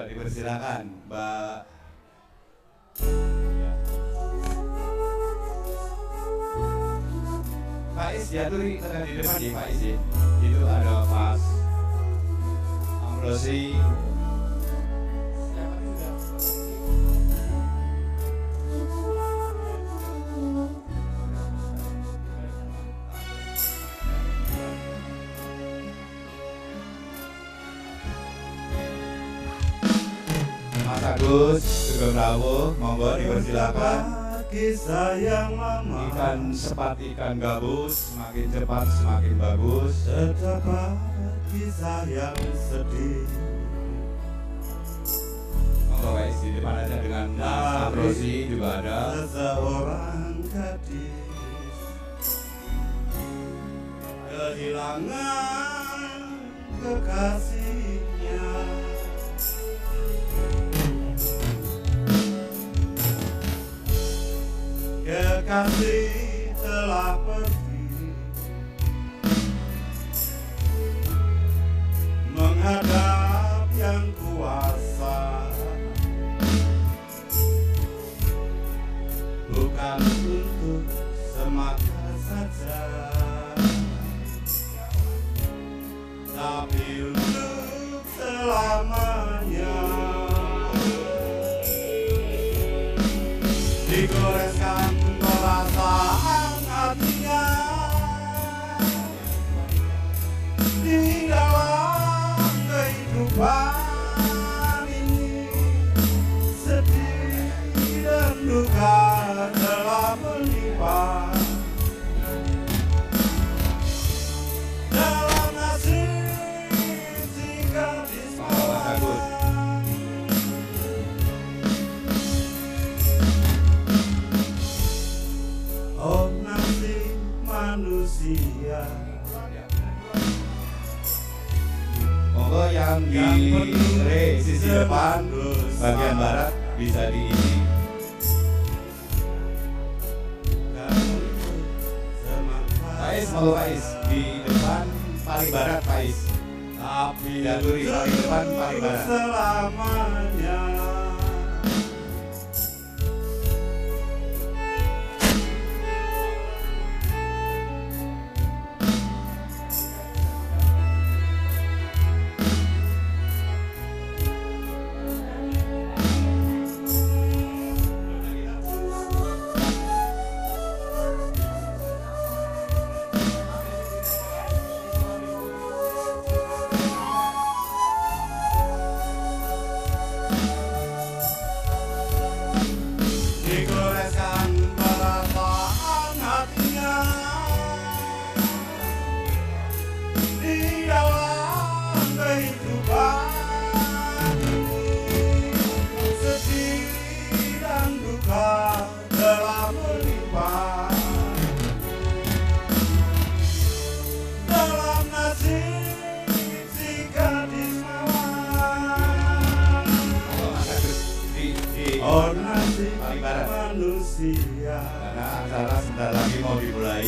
Dipersilakan Mbak. Pak Is diaturi tengah di depan ya Pak Is ya. Itu ada Mas Amrosi. Mas Agus, Sugeng Rawuh, monggo dipersilakan. Sayang mama, Ikan sepat ikan gabus, semakin cepat semakin bagus. terdapat kisah yang sedih. Monggo guys, di depan aja dengan Mas Amrosi juga ada. Seseorang gadis kehilangan kekasihnya. Kekasih telah pergi menghadap yang kuasa, bukan untuk semata saja, tapi untuk selamanya. Digoreskan perasaan hatinya di dalam kehidupan ini. Sedih dan duka telah menimpa dalam nasib si gadis malang. Oh nasib manusia, Monggo yang di sisi depan bagian barat bisa diisi. Pak Is, monggo Pak Is di depan paling barat Pak Is. tapi Diaturi paling depan paling barat. selamanya. Digoreskan perasaan hatinya di dalam kehidupan ini. Sedih dan duka telah menimpa dalam nasib si gadis malang. Monggo Mas Agus di Oh nasib paling barat. manusia Karena acara sebentar lagi mau dimulai.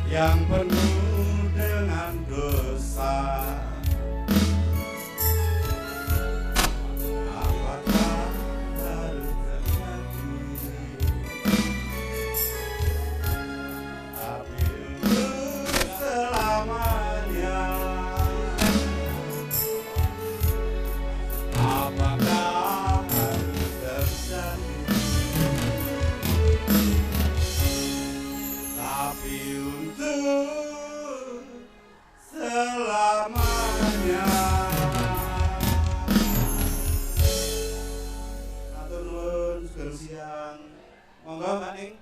yang penuh dengan dosa. Apakah harus terjadi? Tapi untuk selamanya. Apakah harus terjadi? Tapi untuk selamanya. Atur nuwun, sugeng siang. Monggo Mbak Ning.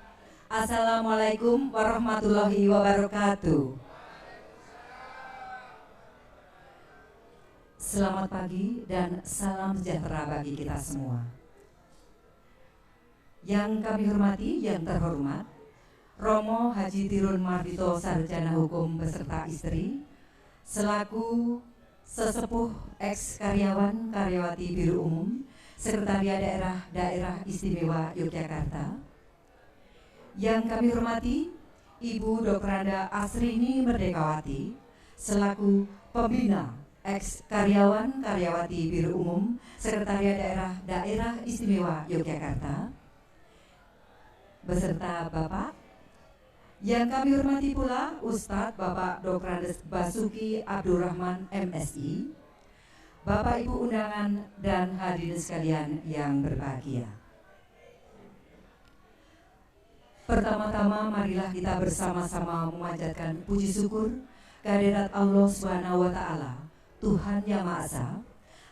Assalamualaikum warahmatullahi wabarakatuh. Selamat pagi dan salam sejahtera bagi kita semua. Yang kami hormati, yang terhormat Romo Haji Tirun Mardito Sarjana Hukum beserta istri, selaku sesepuh ex-karyawan karyawati Biro Umum Sekretariat Daerah Istimewa Yogyakarta. Yang kami hormati Ibu Dr. Asrini Merdekawati, selaku Pembina ex-karyawan karyawati Biro Umum Sekretariat Daerah Istimewa Yogyakarta, beserta Bapak yang kami hormati pula Ustadz Bapak Dr. Basuki Abdurrahman MSI, Bapak Ibu undangan dan hadirin sekalian yang berbahagia. Pertama-tama marilah kita bersama-sama memanjatkan puji syukur kehadirat Allah Subhanahu wa taala, Tuhan Yang Maha Esa,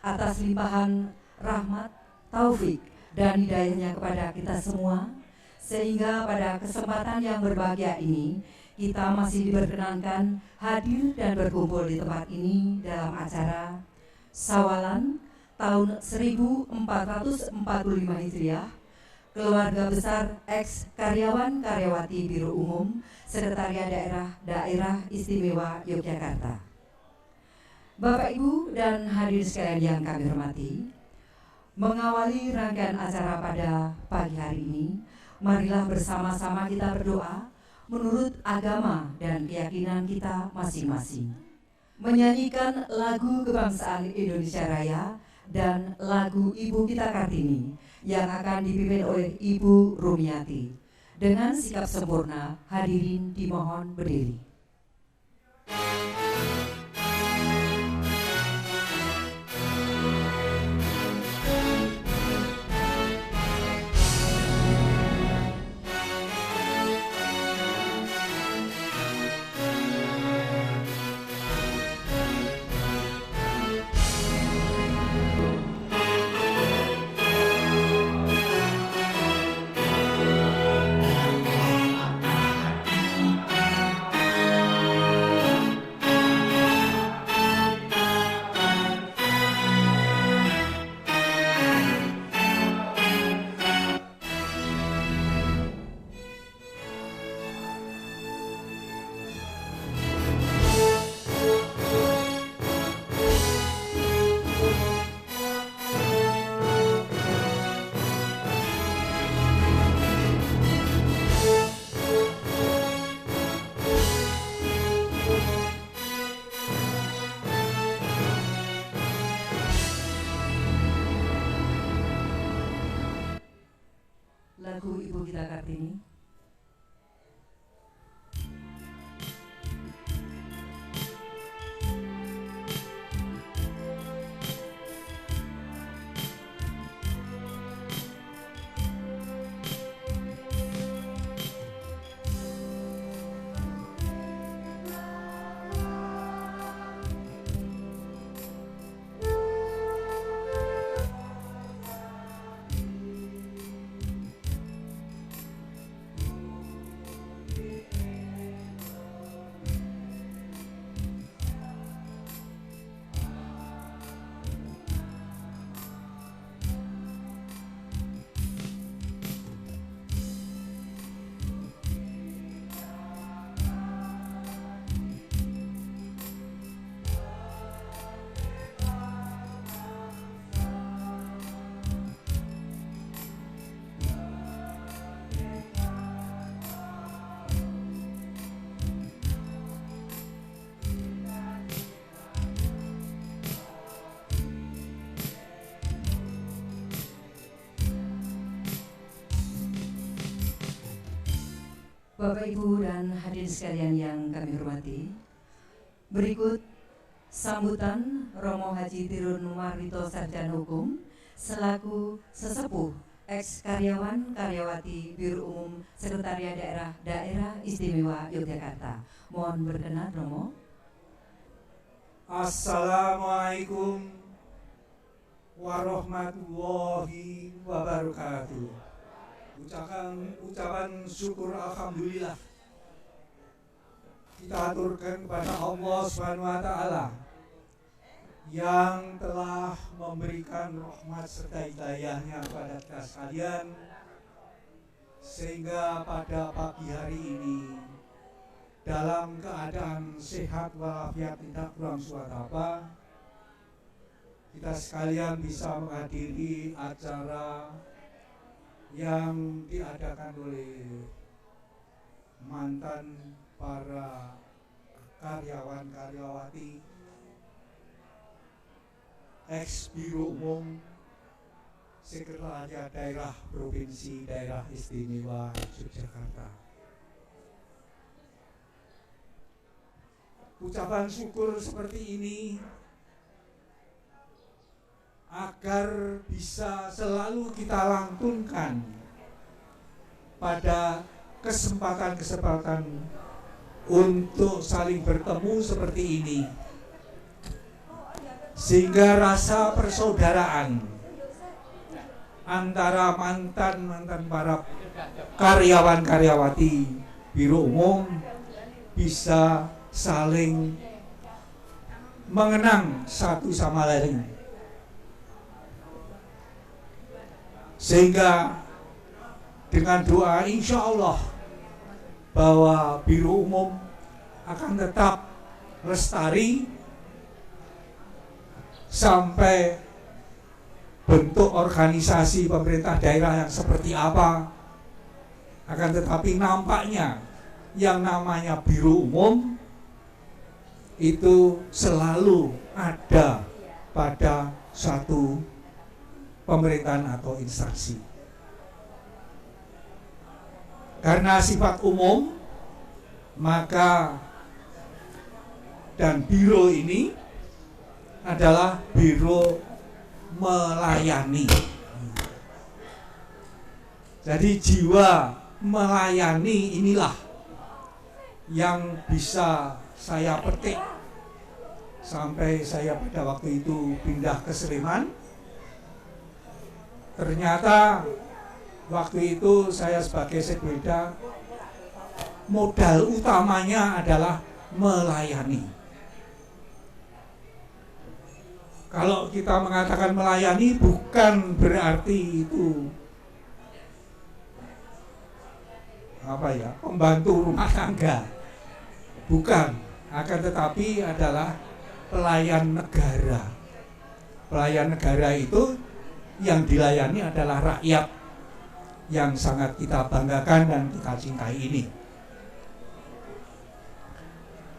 atas limpahan rahmat, taufik dan hidayahnya kepada kita semua, sehingga pada kesempatan yang berbahagia ini kita masih diperkenankan hadir dan berkumpul di tempat ini dalam acara Sawalan tahun 1445 Hijriah, keluarga besar ex-karyawan karyawati Biro Umum Sekretariat Daerah Istimewa Yogyakarta. Bapak Ibu dan hadirin sekalian yang kami hormati, mengawali rangkaian acara pada pagi hari ini, marilah bersama-sama kita berdoa menurut agama dan keyakinan kita masing-masing. Menyanyikan lagu kebangsaan Indonesia Raya dan lagu Ibu Kita Kartini yang akan dipimpin oleh Ibu Rumiati. Dengan sikap sempurna, hadirin dimohon berdiri. Lagu Ibu Kita Kartini. Bapak, Ibu, dan hadirin sekalian yang kami hormati, berikut sambutan Romo Haji Tirun Marito Sarjana Hukum selaku sesepuh ex-karyawan karyawati Biro Umum Sekretariat Daerah Istimewa Yogyakarta. Mohon berkenan, Romo. Assalamualaikum warahmatullahi wabarakatuh. Ucapan syukur alhamdulillah kita aturkan kepada Allah Subhanahu wa taala yang telah memberikan rahmat serta hidayahnya kepada kita sekalian, sehingga pada pagi hari ini dalam keadaan sehat walafiat tidak kurang suatu apa, kita sekalian bisa menghadiri acara yang diadakan oleh mantan para karyawan karyawati ex Biro Umum Sekretariat Daerah Provinsi Daerah Istimewa Yogyakarta. Ucapan syukur seperti ini agar bisa selalu kita lantunkan pada kesempatan-kesempatan untuk saling bertemu seperti ini, sehingga rasa persaudaraan antara mantan para karyawan-karyawati Biro Umum bisa saling mengenang satu sama lain, sehingga dengan doa insya Allah bahwa Biro Umum akan tetap lestari sampai bentuk organisasi pemerintah daerah yang seperti apa, akan tetapi nampaknya yang namanya Biro Umum itu selalu ada pada suatu pemerintahan atau instansi. Karena sifat umum, maka dan biro ini adalah biro melayani. Jadi jiwa melayani inilah yang bisa saya petik sampai saya pada waktu itu pindah ke Sleman. Ternyata waktu itu saya sebagai sekbida, modal utamanya adalah melayani. Kalau kita mengatakan melayani bukan berarti itu pembantu rumah tangga, bukan, akan tetapi adalah pelayan negara. Pelayan negara itu yang dilayani adalah rakyat yang sangat kita banggakan dan kita cintai ini.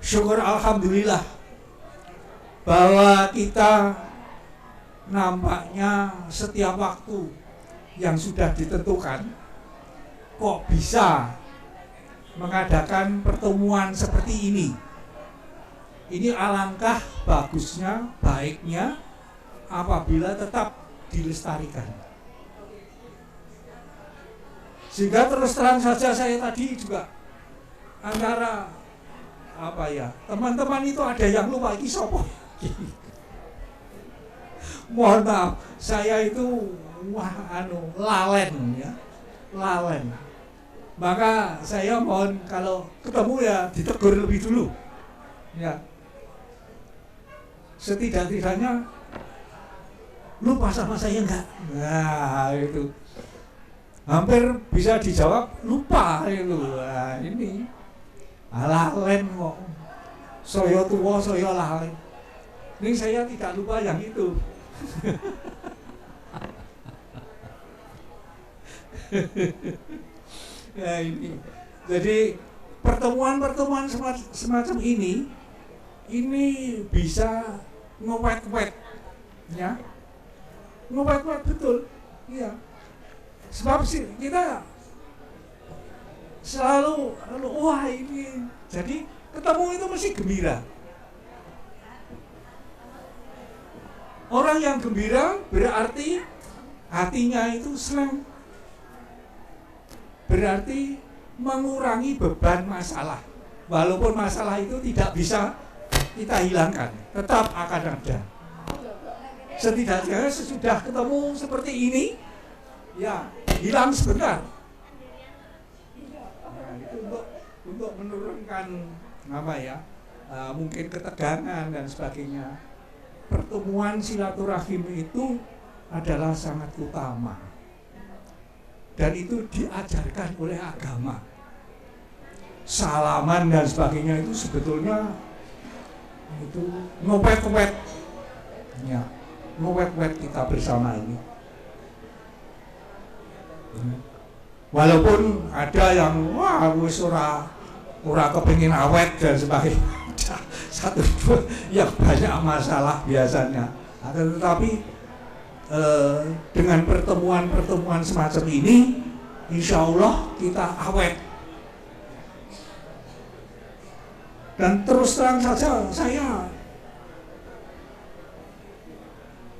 Syukur alhamdulillah bahwa kita nampaknya setiap waktu yang sudah ditentukan kok bisa mengadakan pertemuan seperti ini. Ini alangkah bagusnya, baiknya apabila tetap dilestarikan. Sehingga terus terang saja saya tadi juga antara teman-teman itu ada yang lupa iki sopo. Mohon maaf, saya itu lalen ya. Lalen. Maka saya mohon kalau ketemu ya ditegur lebih dulu. Ya. Setidak-tidaknya lupa sama saya enggak? Nah, itu. Hampir bisa dijawab lupa itu. Nah, ini. Lalen kok. Saya tua, saya lalen. Ini saya tidak lupa yang itu. Ya ini. Jadi pertemuan-pertemuan semacam ini bisa ngewet-wet, ya, ngewet-wet betul, ya. Sebab sih kita selalu wah ini, jadi ketemu itu mesti gembira. Orang yang gembira berarti hatinya itu senang, berarti mengurangi beban masalah. Walaupun masalah itu tidak bisa kita hilangkan, tetap akan ada. Setidaknya sesudah ketemu seperti ini, ya hilang sebentar. Nah, itu untuk menurunkan mungkin ketegangan dan sebagainya. Pertemuan silaturahim itu adalah sangat utama. Dan itu diajarkan oleh agama. Salaman dan sebagainya itu sebetulnya itu ngewet-wet, ya, ngewet-wet kita bersama ini. Walaupun ada yang wis ora kepengin awet dan sebagainya, satu dua yang banyak masalah biasanya. Akan tetapi dengan pertemuan-pertemuan semacam ini, insya Allah kita awet. Dan terus terang saja saya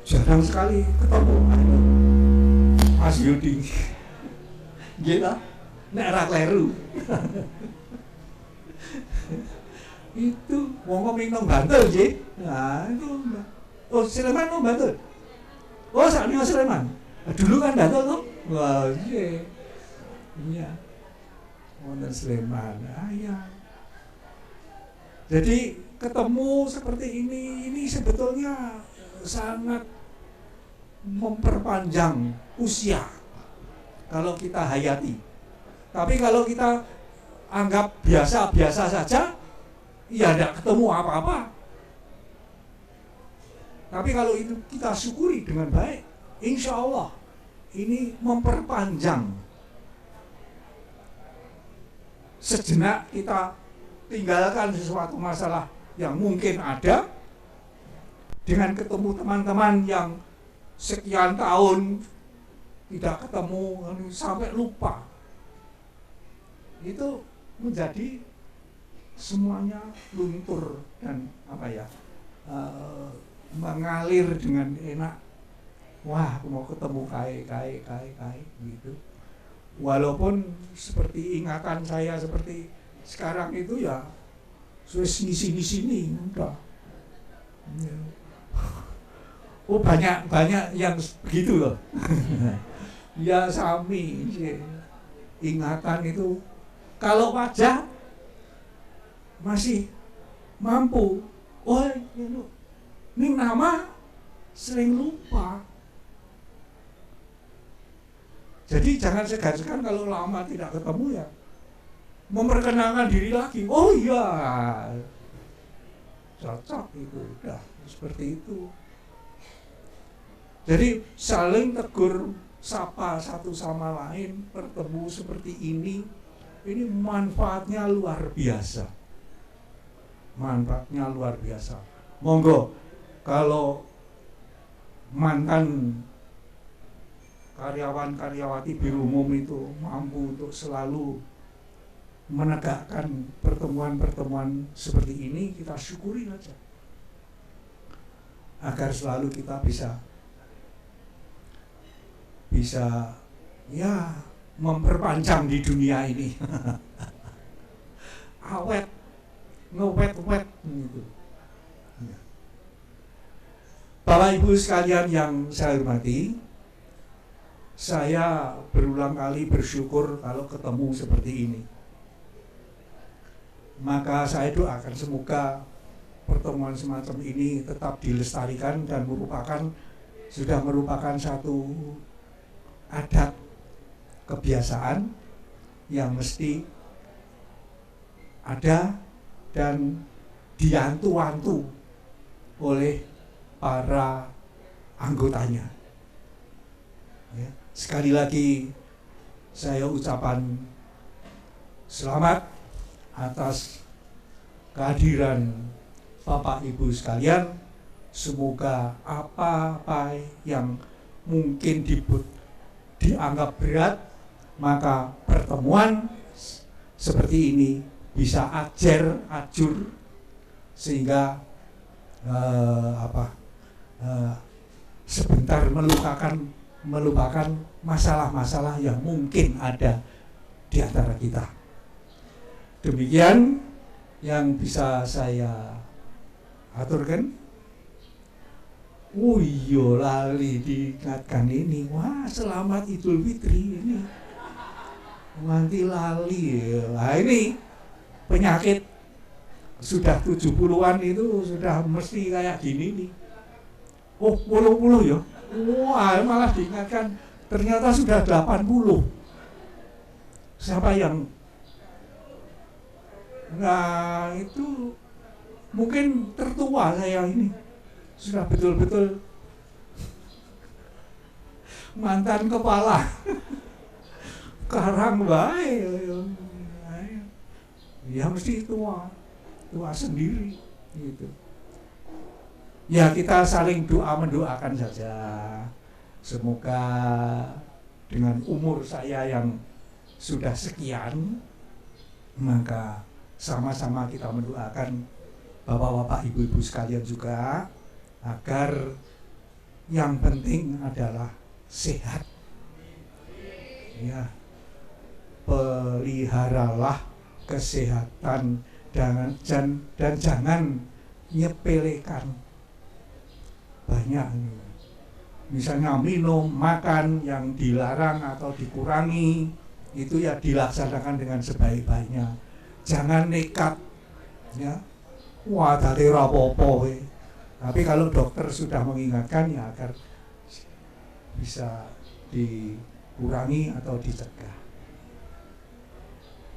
jarang sekali ketemu Mas Yudi. Gitu, nek ra kleru. Itu wong koming nang Bantul, Ji. Nah, itu oh Sleman nang Bantul. Oh, sakniki Sleman. Dulu kan Bantul tuh. Wah, iya. Iya. Wonten Sleman. Ah, iya. Jadi ketemu seperti ini sebetulnya sangat memperpanjang usia kalau kita hayati. Tapi kalau kita anggap biasa-biasa saja, ya tidak ketemu apa-apa. Tapi kalau itu kita syukuri dengan baik, insya Allah ini memperpanjang. Sejenak kita tinggalkan sesuatu masalah yang mungkin ada dengan ketemu teman-teman yang sekian tahun tidak ketemu sampai lupa. Itu menjadi semuanya luntur dan mengalir dengan enak. Wah, aku mau ketemu kai gitu. Walaupun seperti ingatan saya seperti sekarang itu ya wis ngisi-ngisi udah. Oh banyak yang begitu loh. Ya sami ingatan itu kalau wajah masih mampu. Oh ini nama sering lupa. Jadi jangan segan-segan kalau lama tidak ketemu ya memperkenalkan diri lagi. Oh iya, cocok itu, udah seperti itu. Jadi saling tegur sapa satu sama lain, bertemu seperti ini manfaatnya luar biasa. Manfaatnya luar biasa. Monggo kalau mantan karyawan-karyawati Biro Umum itu mampu untuk selalu menegakkan pertemuan-pertemuan seperti ini, kita syukuri saja agar selalu kita bisa ya memperpanjang di dunia ini. Awet, ngewet-wet gitu. Bapak Ibu sekalian yang saya hormati, saya berulang kali bersyukur kalau ketemu seperti ini. Maka saya doakan semoga pertemuan semacam ini tetap dilestarikan dan sudah merupakan satu adat kebiasaan yang mesti ada dan diantu-antu oleh para anggotanya. Ya, sekali lagi saya ucapan selamat atas kehadiran Bapak Ibu sekalian. Semoga apa yang mungkin dianggap berat, maka pertemuan seperti ini bisa ajur sehingga sebentar melupakan masalah-masalah yang mungkin ada di antara kita. Demikian yang bisa saya aturkan. Oh iya, lali diingatkan ini. Wah, selamat Idul Fitri ini. Nganti lali. Nah ini penyakit sudah 70-an itu sudah mesti kayak gini nih. Oh, 80 ya. Wah, malah diingatkan ternyata sudah 80. Siapa yang nah itu mungkin tertua saya ini, sudah betul-betul mantan kepala karang baik ya mesti tua sendiri gitu. Ya kita saling mendoakan saja. Semoga dengan umur saya yang sudah sekian, maka sama-sama kita mendoakan bapak-bapak, ibu-ibu sekalian juga, agar yang penting adalah sehat. Ya, peliharalah kesehatan dan jangan nyepelekan. Banyak misalnya minum, makan yang dilarang atau dikurangi, itu ya dilaksanakan dengan sebaik-baiknya. Jangan nekat, ya. Wah, dari rapopo. Tapi kalau dokter sudah mengingatkan, ya agar bisa dikurangi atau dicegah.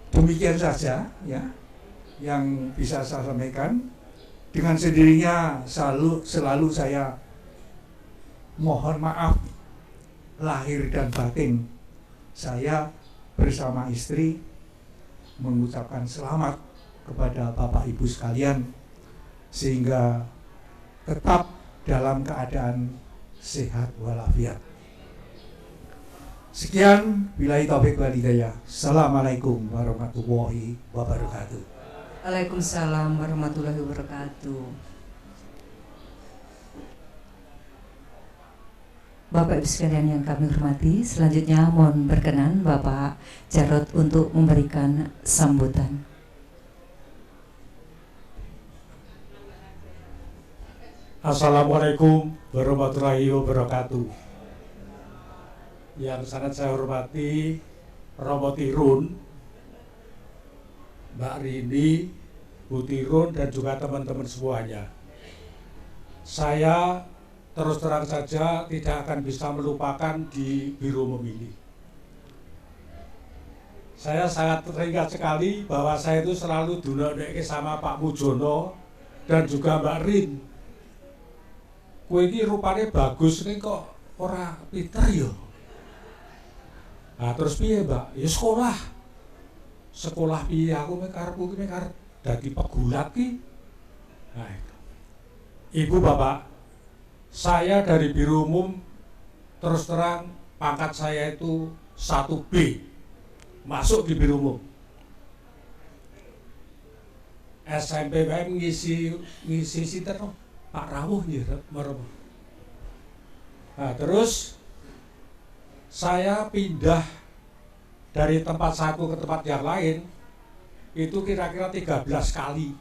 Demikian saja, ya, yang bisa saya sampaikan. Dengan sendirinya selalu saya mohon maaf lahir dan batin. Saya bersama istri mengucapkan selamat kepada Bapak Ibu sekalian, sehingga tetap dalam keadaan sehat walafiat. Sekian, billahi taufiq wal hidayah. Assalamualaikum warahmatullahi wabarakatuh. Waalaikumsalam warahmatullahi wabarakatuh. Bapak Ibu sekalian yang kami hormati, selanjutnya mohon berkenan Bapak Jarod untuk memberikan sambutan. Assalamualaikum warahmatullahi wabarakatuh. Yang sangat saya hormati Romo Tirun, Mbak Rini, Bu Tirun, dan juga teman-teman semuanya. Saya terus terang saja tidak akan bisa melupakan di Biro Memilih. Saya sangat teringat sekali bahwa saya itu selalu dunodeke sama Pak Mujono dan juga Mbak Rin. Kowe iki rupane bagus ning kok ora pinter yo. Nah terus piye, Mbak? Ya sekolah. Sekolah piye, aku mek karepku ki mek arep dadi pegulat ki. Nah itu. Ibu Bapak, saya dari Biro Umum terus terang pangkat saya itu 1B. Masuk di Biro Umum. SMP PM ngisi sinten Pak Rawuh nggih, merem. Nah, terus saya pindah dari tempat satu ke tempat yang lain itu kira-kira 13 kali.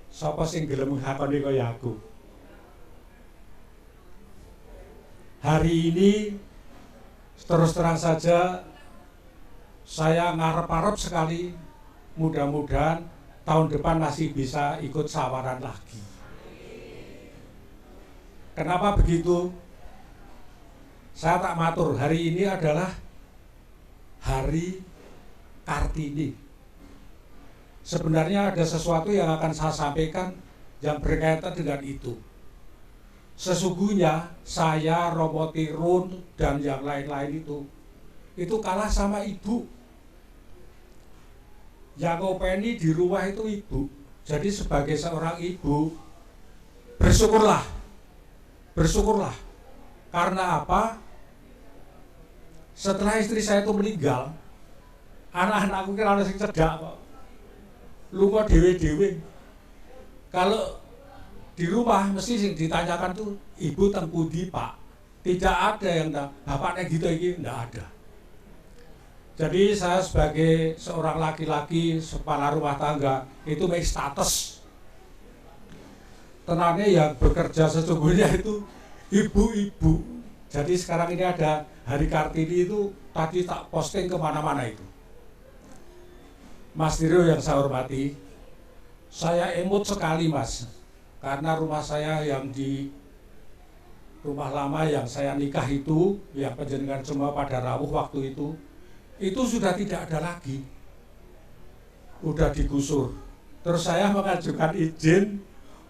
Sapa sing gelem ngakoni kaya aku. Hari ini terus terang saja saya ngarep-arep sekali, mudah-mudahan tahun depan masih bisa ikut sawaran lagi. Kenapa begitu? Saya tak matur, hari ini adalah Hari Kartini. Sebenarnya ada sesuatu yang akan saya sampaikan yang berkaitan dengan itu. Sesungguhnya saya, Romo Tirun, dan yang lain-lain itu kalah sama ibu. Yang ngopeni di rumah itu ibu. Jadi sebagai seorang ibu, bersyukurlah. Bersyukurlah. Karena apa? Setelah istri saya itu meninggal, anak-anakku kira ana sing cedak kok. Lunga dhewe-dhewe. Kalau di rumah mesti sing ditanyakan tuh, ibu teng pundi, Pak? Tidak ada yang bapaknya gitu iki, enggak ada. Jadi saya sebagai seorang laki-laki, kepala rumah tangga, itu make status. Tenangnya yang bekerja sesungguhnya itu ibu-ibu. Jadi sekarang ini ada Hari Kartini itu tadi tak posting kemana-mana itu. Mas Tiro yang saya hormati, saya emot sekali Mas, karena rumah saya yang di rumah lama yang saya nikah itu, yang panjenengan semua pada rawuh waktu itu sudah tidak ada lagi, udah digusur. Terus saya mengajukan izin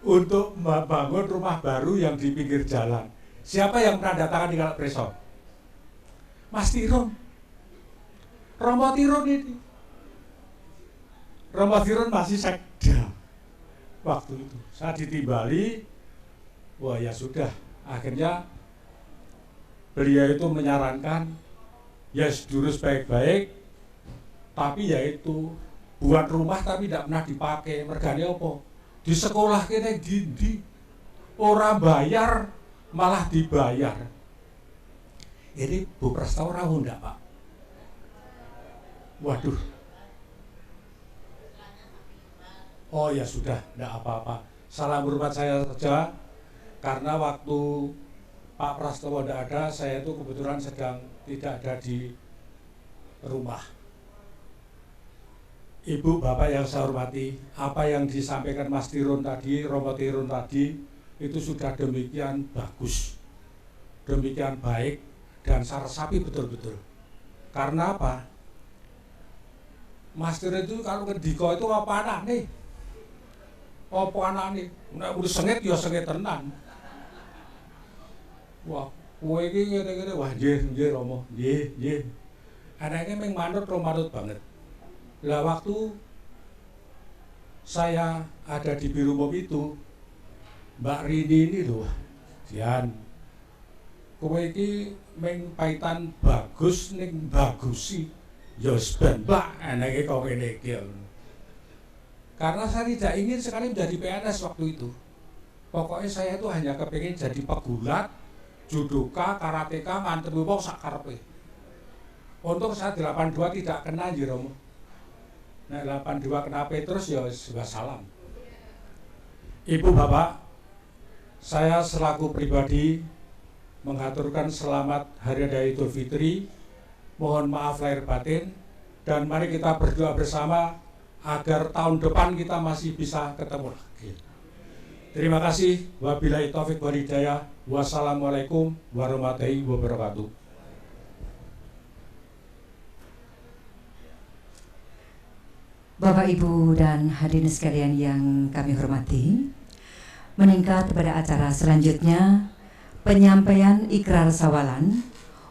untuk membangun rumah baru yang di pinggir jalan. Siapa yang menandatangani kalau preso? Mas Tirun, Romo Tirun ini. Romo Tirun masih sekda. waktu itu. Saya ditimbali, wah ya sudah, akhirnya beliau itu menyarankan, ya diurus baik-baik, tapi ya itu buat rumah tapi tidak pernah dipakai. Mergane apa? Di sekolah kita di orang bayar malah dibayar. Ini Bu Prastawa rawuh ndak, Pak? Waduh. Oh ya sudah, ndak apa-apa. Salam hormat saya saja, karena waktu Pak Prastawa tidak ada, saya itu kebetulan sedang tidak ada di rumah. Ibu, Bapak yang saya hormati, apa yang disampaikan Mas Tirun tadi, Romo Tirun tadi, itu sudah demikian bagus, demikian baik, dan saya resapi betul-betul. Karena apa? Mas Tirun itu kalau ngedika itu apa anak nih? Apa anak nih? Nek udah sengit ya sengit tenan. Wah, kowe iki ngene-ngene, wah nggih Romo, nggih. Anake mung manut banget. Lah waktu saya ada di Biro Umum itu, Mbak Rini ini loh, Dian, kowe iki mung paitan bagus ning bagusi, ya ben Mbak, anake kok ngene iki. Karena saya tidak ingin sekali menjadi PNS waktu itu. Pokoknya saya itu hanya kepingin jadi pegulat, judoka, karateka, mantep wong sak karepe. Untuk saya 82 tidak kena nggih Romo. Nek 82 kena Petrus ya salam. Ibu Bapak, saya selaku pribadi mengaturkan selamat Hari Raya Idul Fitri. Mohon maaf lahir batin, dan mari kita berdoa bersama agar tahun depan kita masih bisa ketemu lagi. Terima kasih. Wabillahi taufik wal hidayah. Wassalamualaikum warahmatullahi wabarakatuh. Bapak, Ibu, dan hadirin sekalian yang kami hormati, meningkat pada acara selanjutnya, penyampaian ikrar sawalan,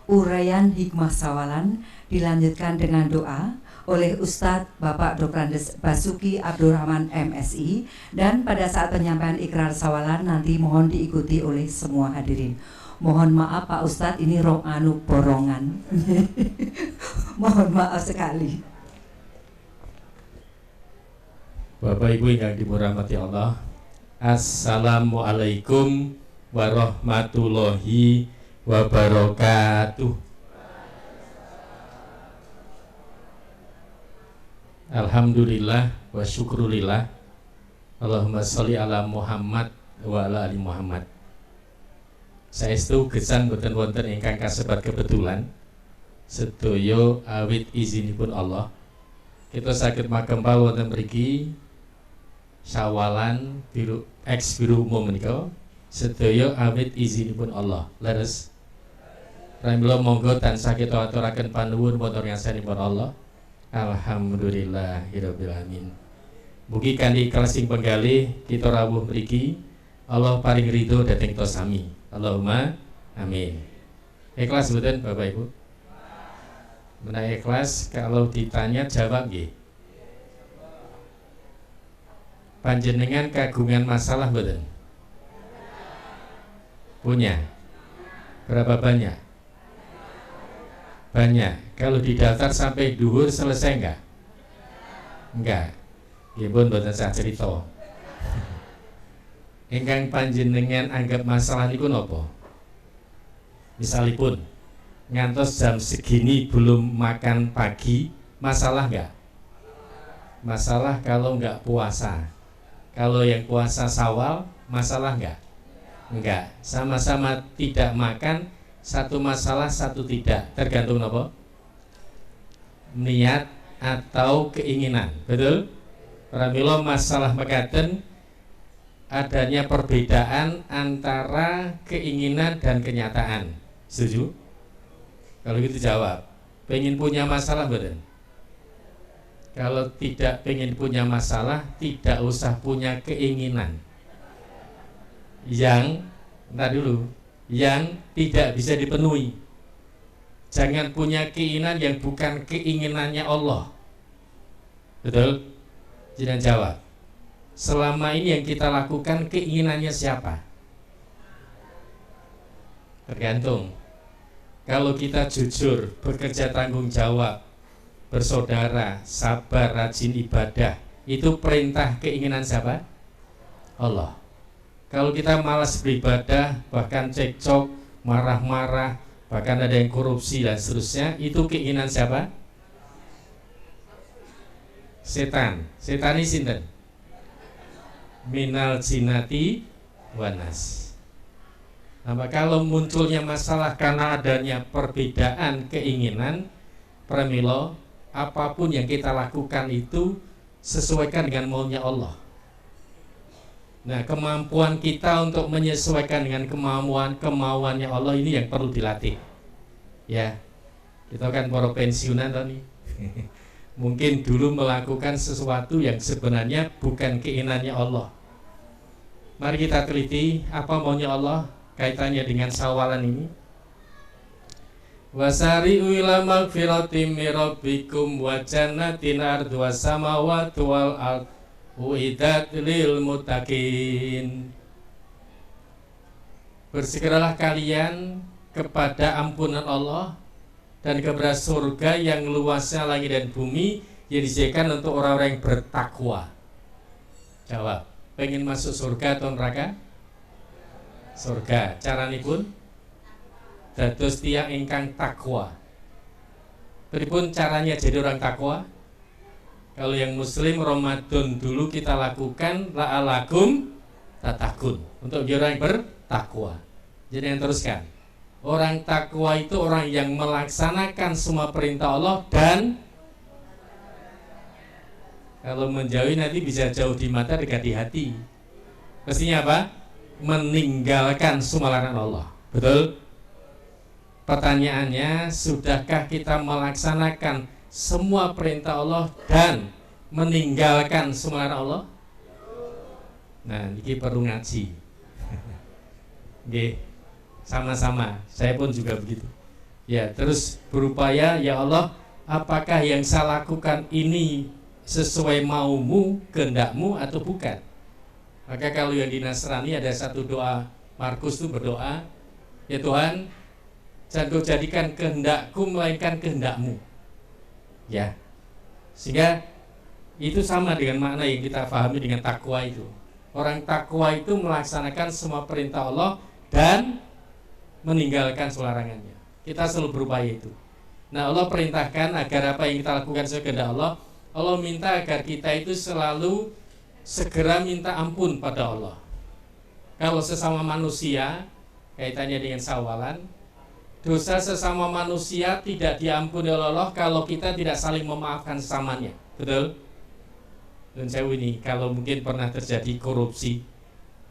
uraian hikmah sawalan dilanjutkan dengan doa oleh Ustadz Bapak Dr. Andes Basuki Abdurrahman MSI, dan pada saat penyampaian ikrar sawalan nanti mohon diikuti oleh semua hadirin. Mohon maaf Pak Ustadz, ini borongan. Mohon maaf sekali. Bapak Ibu yang dirahmati Allah, Assalamualaikum warahmatullahi wabarakatuh. Alhamdulillah wa syukrulillah. Allahumma sholli ala Muhammad wa ala ali Muhammad. Saestu gesang boten wonten ingkang kasebat kebetulan sedaya awit izinipun Allah kita saged makempal wonten mriki sawalan Biro Biro Umum menika sedaya awit izinipun Allah. Leres pramila monggo tansah kita aturaken panuwun wonten ngarsanipun Allah. Alhamdulillahirabbil alamin. Mugi kanthi ikhlas sing penggalih kita rawuh mriki Allah paring ridho dhateng kita sami. Allahumma amin. Ikhlas mboten Bapak Ibu? Menawi ikhlas, kalau ditanya jawab nggih. Panjenengan kagungan masalah mboten? Punya. Berapa banyak? Banyak. Kalau didaftar sampai dhuwur selesai enggak? Enggak. Nggih pun mboten sak cerita. Ingkang panjenengan anggap masalah niku napa? Misalipun ngantos jam segini belum makan pagi, masalah enggak? Masalah kalau enggak puasa. Kalau yang puasa Syawal, masalah enggak? Enggak. Sama-sama tidak makan, satu masalah, satu tidak. Tergantung apa? Niat atau keinginan. Betul? Pramila masalah mekaten adanya perbedaan antara keinginan dan kenyataan. Setuju? Kalau gitu jawab. Pengen punya masalah betul? Kalau tidak pengen punya masalah, tidak usah punya keinginan yang tidak bisa dipenuhi. Jangan punya keinginan yang bukan keinginannya Allah. Betul? Jangan jawab. selama ini yang kita lakukan keinginannya siapa? Tergantung. Kalau kita jujur, bekerja tanggung jawab, bersaudara, sabar, rajin ibadah, itu perintah keinginan siapa? Allah. Kalau kita malas beribadah, bahkan cekcok, marah-marah, bahkan ada yang korupsi dan seterusnya, itu keinginan siapa? Setan. Setan ini sinten? Minal jinati wanas. Nah, kalau munculnya masalah karena adanya perbedaan keinginan, pramila, apapun yang kita lakukan itu sesuaikan dengan maunya Allah. Nah, kemampuan kita untuk menyesuaikan dengan kemauannya Allah ini yang perlu dilatih. Ya, kita kan para pensiunan nih. Mungkin dulu melakukan sesuatu yang sebenarnya bukan keinginannya Allah. Mari kita teliti apa maunya Allah kaitannya dengan sawalan ini. Wasari'u ila magfiratin mir rabbikum wa jannatin arduha samawati wal ardh uiddat lil muttaqin. Bersegeralah kalian kepada ampunan Allah dan kepada surga yang luasnya langit dan bumi yang disediakan untuk orang-orang yang bertakwa. Jawab, pengen masuk surga atau neraka? Surga. Caranipun dados tiyang ingkang takwa. Pripun caranya jadi orang takwa? Kalau yang muslim Ramadan dulu kita lakukan la'alakum tatakun, untuk orang yang bertakwa. Jadi yang teruskan, orang takwa itu orang yang melaksanakan semua perintah Allah dan kalau menjauhi nanti bisa jauh di mata dekat di hati. Mestinya apa? Meninggalkan semua larangan Allah. Betul? Pertanyaannya, sudahkah kita melaksanakan semua perintah Allah dan meninggalkan semua larangan Allah? Nah, ini perlu ngaji. Nggih. Sama-sama, saya pun juga begitu. Ya, terus berupaya, ya Allah, apakah yang saya lakukan ini sesuai maumu, kehendakmu atau bukan? Maka kalau yang di Nasrani ada satu doa, Markus itu berdoa, ya Tuhan, jangan kau jadikan kehendakku melainkan kehendakmu. Ya, sehingga itu sama dengan makna yang kita pahami dengan takwa itu. Orang takwa itu melaksanakan semua perintah Allah dan meninggalkan larangannya. Kita selalu berupaya itu. Nah, Allah perintahkan agar apa yang kita lakukan sesuai kehendak Allah. Allah minta agar kita itu selalu segera minta ampun pada Allah. Kalau sesama manusia, kaitannya dengan sawalan, dosa sesama manusia tidak diampuni oleh Allah kalau kita tidak saling memaafkan sesamanya. Betul? Dan saya ini kalau mungkin pernah terjadi korupsi,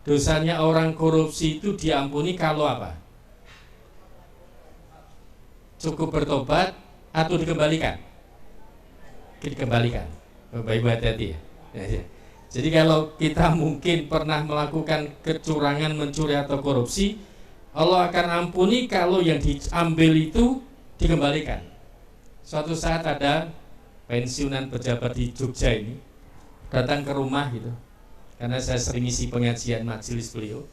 dosanya orang korupsi itu diampuni kalau apa? Cukup bertobat atau dikembalikan? Dikembalikan. Bapak Ibu hati-hati ya. Jadi kalau kita mungkin pernah melakukan kecurangan, mencuri atau korupsi, Allah akan ampuni kalau yang diambil itu dikembalikan. Suatu saat ada pensiunan pejabat di Jogja ini datang ke rumah gitu, karena saya sering isi pengajian majelis beliau.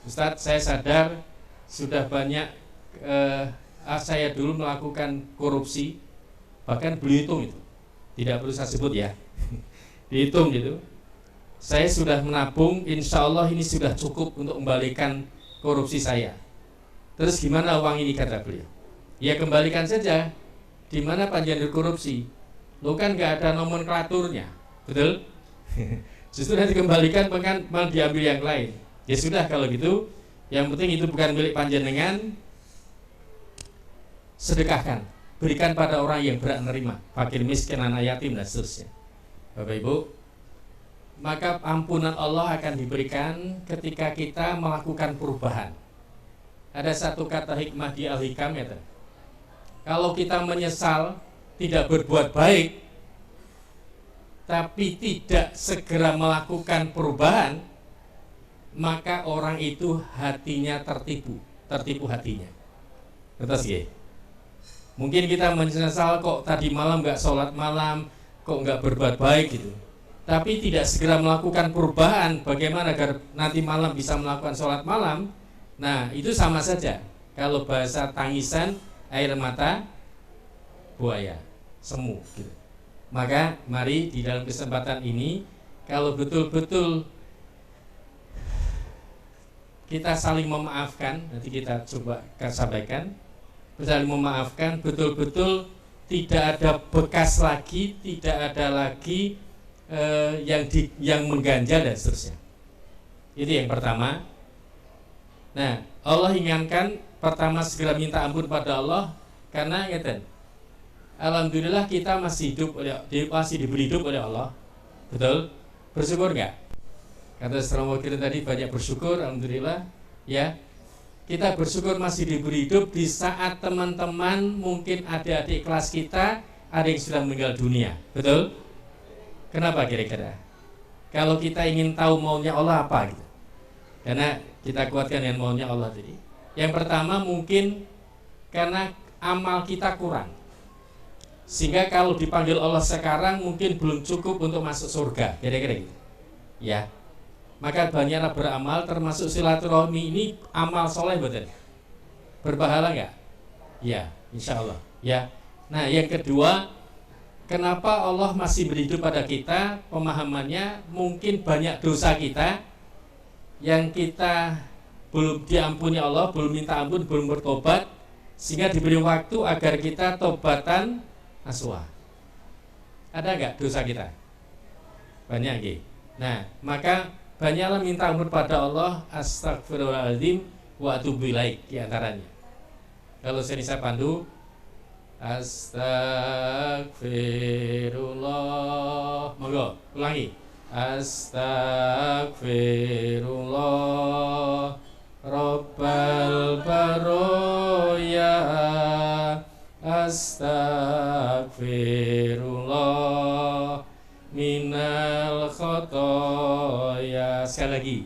Ustadz, saya sadar sudah banyak saya dulu melakukan korupsi, bahkan beliau hitung itu, tidak perlu saya sebut ya, dihitung gitu. Saya sudah menabung, insya Allah ini sudah cukup untuk membalikan korupsi saya. Terus gimana uang ini, kata beliau? Ya kembalikan saja. Di mana panjenengan korupsi? Lo kan nggak ada nomenklaturnya, betul? Justru nanti dikembalikan, bahkan malah diambil yang lain. Ya sudah kalau gitu, yang penting itu bukan milik panjenengan. Sedekahkan, berikan pada orang yang berat menerima, fakir miskin, anak yatim dan seterusnya. Bapak Ibu, maka ampunan Allah akan diberikan ketika kita melakukan perubahan. Ada satu kata hikmah di Al-Hikam ya, kalau kita menyesal tidak berbuat baik tapi tidak segera melakukan perubahan, maka orang itu hatinya tertipu hatinya. Betul sih. Mungkin kita menyesal kok tadi malam nggak sholat malam, kok nggak berbuat baik gitu. tapi tidak segera melakukan perubahan bagaimana agar nanti malam bisa melakukan sholat malam, nah itu sama saja. Kalau bahasa tangisan air mata buaya, semu gitu. Maka mari di dalam kesempatan ini, kalau betul-betul kita saling memaafkan, nanti kita coba sampaikan, saling memaafkan, betul-betul tidak ada bekas lagi, tidak ada lagi yang mengganjal dan seterusnya. Itu yang pertama. Nah, Allah ingatkan pertama segera minta ampun pada Allah, karena ngeten, alhamdulillah kita masih diberi hidup oleh Allah. Betul? Bersyukur nggak? Kata Saudara Wakil tadi, banyak bersyukur, alhamdulillah. Ya, kita bersyukur masih diberi hidup di saat teman-teman, mungkin adik-adik kelas kita ada yang sudah meninggal dunia. Betul? Kenapa kira-kira? Kalau kita ingin tahu maunya Allah apa gitu? Karena kita kuatkan dengan maunya Allah tadi. Yang pertama mungkin karena amal kita kurang, sehingga kalau dipanggil Allah sekarang mungkin belum cukup untuk masuk surga, kira-kira gitu. Ya, maka banyaklah beramal, termasuk silaturahmi ini amal soleh, betul? Berpahala nggak? Ya, insya Allah. Ya. Nah, yang kedua, kenapa Allah masih beri hidup pada kita? Pemahamannya mungkin banyak dosa kita yang kita belum diampuni Allah, belum minta ampun, belum bertobat, sehingga diberi waktu agar kita tobatan nasuha. Ada nggak dosa kita? Banyak gitu. Nah, maka banyaklah minta ampun pada Allah, astagfirullahaladzim wa atubu ilaik di antaranya. Kalau saya pandu, astagfirullah, monggo ulangi, astagfirullah Rabbal baroya, astagfirullah minal khotoya. Sekali lagi,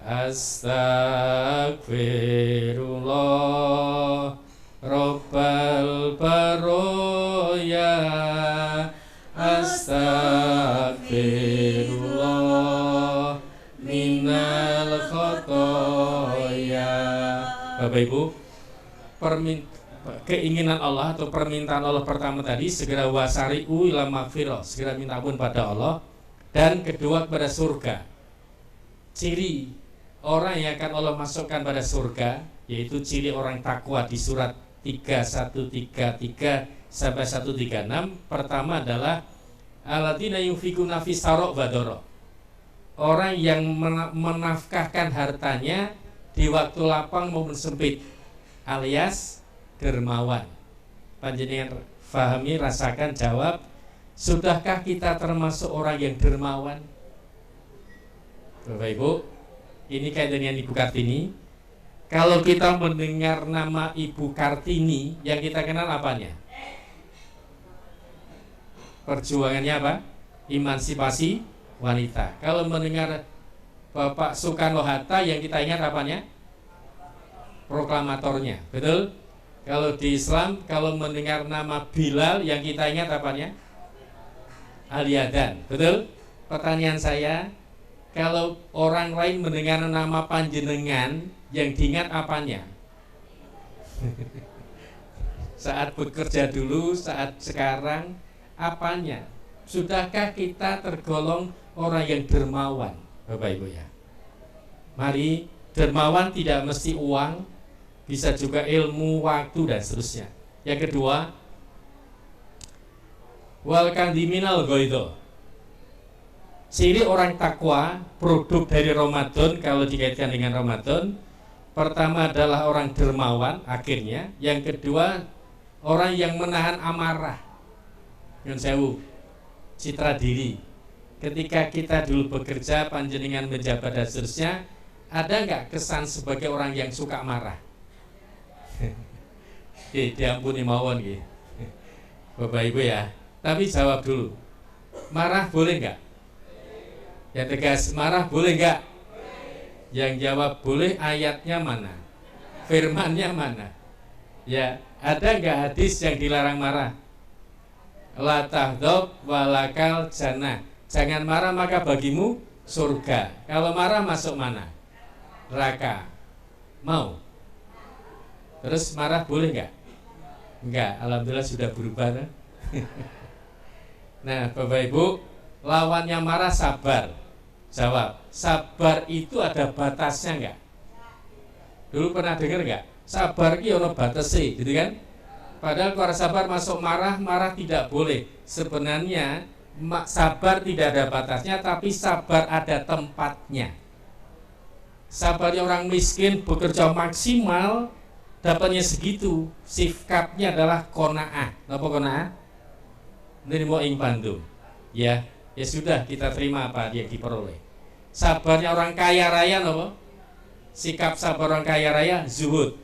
astagfirullah Rabbal baroya, astagfirullah minal khotoya. Bapak Ibu, keinginan Allah atau permintaan Allah pertama tadi, segera wasari'u ila magfirah, segera minta ampun pada Allah. Dan kedua, kepada surga. Ciri orang yang akan Allah masukkan pada surga, yaitu ciri orang takwa di surat 3133 sampai 136. Pertama adalah alladzina yunfikuna fis sarra' wa dharra. Orang yang menafkahkan hartanya di waktu lapang maupun sempit, alias dermawan. Panjenengan fahami, rasakan, jawab, sudahkah kita termasuk orang yang dermawan? Bapak Ibu, ini kaitan dengan Ibu Kartini. Kalau kita mendengar nama Ibu Kartini, yang kita kenal apanya? Perjuangannya apa? Emansipasi wanita. Kalau mendengar Bapak Soekarno-Hatta, yang kita ingat apanya? Proklamatornya, betul? Kalau di Islam, kalau mendengar nama Bilal, yang kita ingat apanya? Al-Yadan, betul? Pertanyaan saya, kalau orang lain mendengar nama panjenengan, yang diingat apanya? Saat bekerja dulu, saat sekarang, apanya? Sudahkah kita tergolong orang yang dermawan, Bapak Ibu ya? Mari, dermawan tidak mesti uang, bisa juga ilmu, waktu, dan seterusnya. Yang kedua, wal kadhiminal ghaidha. Ciri orang takwa, produk dari Ramadan, kalau dikaitkan dengan Ramadan, pertama adalah orang dermawan akhirnya. Yang kedua, orang yang menahan amarah. Nyun sewu, citra diri. Ketika kita dulu bekerja, panjenengan menjabat dan seterusnya, ada nggak kesan sebagai orang yang suka marah? Diampuni mawon gitu. Bapak Ibu ya. Tapi jawab dulu, marah boleh nggak? Yang tegas, marah boleh nggak? Yang jawab boleh, ayatnya mana? Firmannya mana? Ya, ada nggak hadis yang dilarang marah? La tahdab walakal jannah. Jangan marah maka bagimu surga. Kalau marah masuk mana? Neraka. Mau? Terus marah boleh nggak? Enggak, alhamdulillah sudah berubah. Nah, Bapak Ibu, lawannya marah sabar. Jawab, sabar itu ada batasnya enggak? Dulu pernah dengar enggak? Sabar itu ada batasnya, gitu kan? Padahal kalau sabar masuk marah, marah tidak boleh. Sebenarnya sabar tidak ada batasnya, tapi sabar ada tempatnya. Sabarnya orang miskin bekerja maksimal, dapatnya segitu. Sikapnya adalah qanaah. Apa qanaah? Ini mau ing Bandung. Ya sudah, kita terima apa yang diperoleh. Sabarnya orang kaya raya apa? Sikap sabar orang kaya raya zuhud.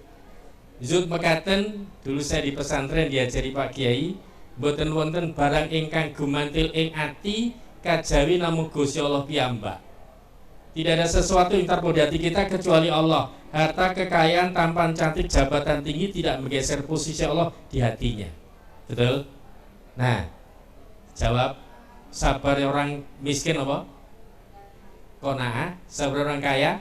Zuhud mekaten, dulu saya di pesantren diajari Pak Kiai, mboten wonten barang ingkang gumantil ing ati kajawi namung Gusti Allah piyambak. Tidak ada sesuatu yang terpodhi hati kita kecuali Allah. Harta, kekayaan, tampan, cantik, jabatan tinggi tidak menggeser posisi Allah di hatinya. Betul? Nah, jawab, sabar orang miskin apa? Qanaah. Sabar orang kaya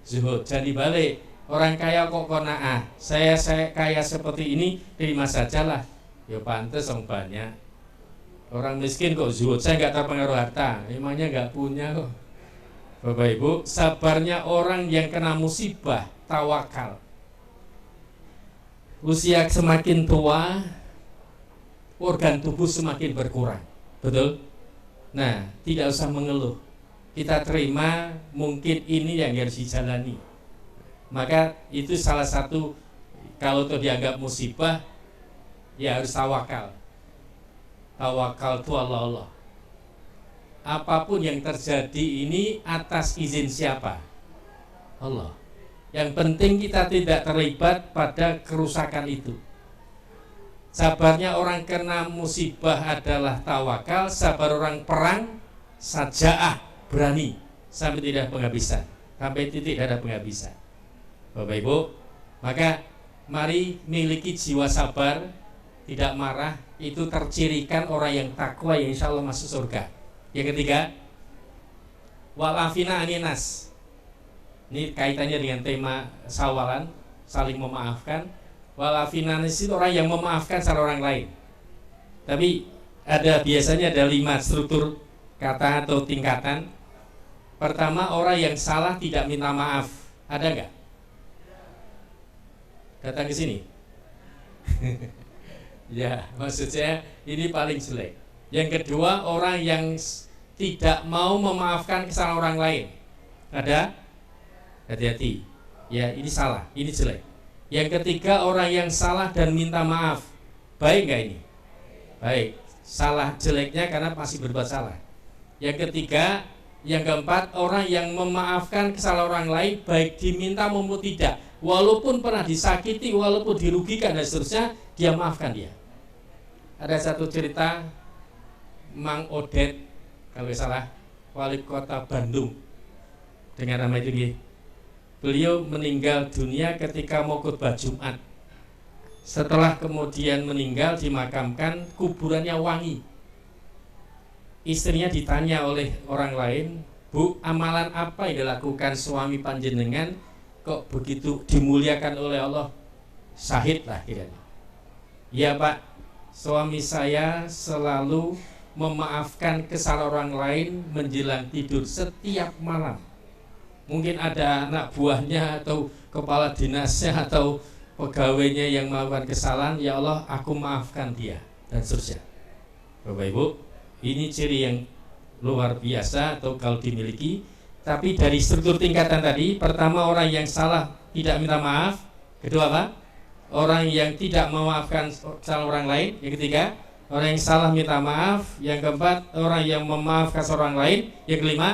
zuhud. Jadi balik, orang kaya kok qanaah. Saya kaya seperti ini, terima sajalah. Ya pantes orang banyak. Orang miskin kok zuhud. Saya nggak terpengaruh harta, emangnya nggak punya kok. Bapak Ibu, sabarnya orang yang kena musibah, tawakal. Usia semakin tua, organ tubuh semakin berkurang. Betul? Nah, tidak usah mengeluh. Kita terima, mungkin ini yang harus dijalani. Maka itu salah satu, kalau itu dianggap musibah, ya harus tawakal. Tawakal itu Allah. Apapun yang terjadi ini atas izin siapa? Allah. Yang penting kita tidak terlibat pada kerusakan itu. Sabarnya orang kena musibah adalah tawakal. Sabar orang perang sajaah, berani sampai tidak penghabisan, sampai titik ada penghabisan. Bapak Ibu, maka mari miliki jiwa sabar, tidak marah. Itu tercirikan orang yang takwa, yang insya Allah masuk surga. Yang ketiga, walafina aninas. Ini kaitannya dengan tema sawalan, saling memaafkan. Walafina aninas itu orang yang memaafkan salah orang lain. Tapi biasanya ada 5 struktur kata atau tingkatan. Pertama, orang yang salah tidak minta maaf. Ada nggak? Datang ke sini. Ya, maksudnya ini paling jelek. Yang kedua, orang yang tidak mau memaafkan kesalahan orang lain. Ada? Hati-hati. Ya, ini salah, ini jelek. Yang ketiga, orang yang salah dan minta maaf. Baik nggak ini? Baik. Salah jeleknya karena masih berbuat salah. Yang ketiga, yang keempat, orang yang memaafkan kesalahan orang lain, baik diminta maupun tidak. Walaupun pernah disakiti, walaupun dirugikan dan seterusnya, dia maafkan dia. Ada satu cerita, Mang Odet, kalau salah, wali kota Bandung, dengan nama itu, beliau meninggal dunia ketika mau khutbah Jumat. Setelah kemudian meninggal, dimakamkan, kuburannya wangi. Istrinya ditanya oleh orang lain, Bu, amalan apa yang dilakukan suami panjenengan kok begitu dimuliakan oleh Allah? Syahid lah kiranya. Ya Pak, suami saya selalu memaafkan kesalahan orang lain menjelang tidur setiap malam. Mungkin ada anak buahnya atau kepala dinasnya atau pegawainya yang melakukan kesalahan, ya Allah aku maafkan dia, dan seterusnya. Bapak Ibu, ini ciri yang luar biasa atau kalau dimiliki. Tapi dari struktur tingkatan tadi, pertama orang yang salah tidak minta maaf. Kedua apa? Orang yang tidak memaafkan kesalahan orang lain. Yang ketiga, orang yang salah minta maaf. Yang keempat, orang yang memaafkan orang lain. Yang kelima,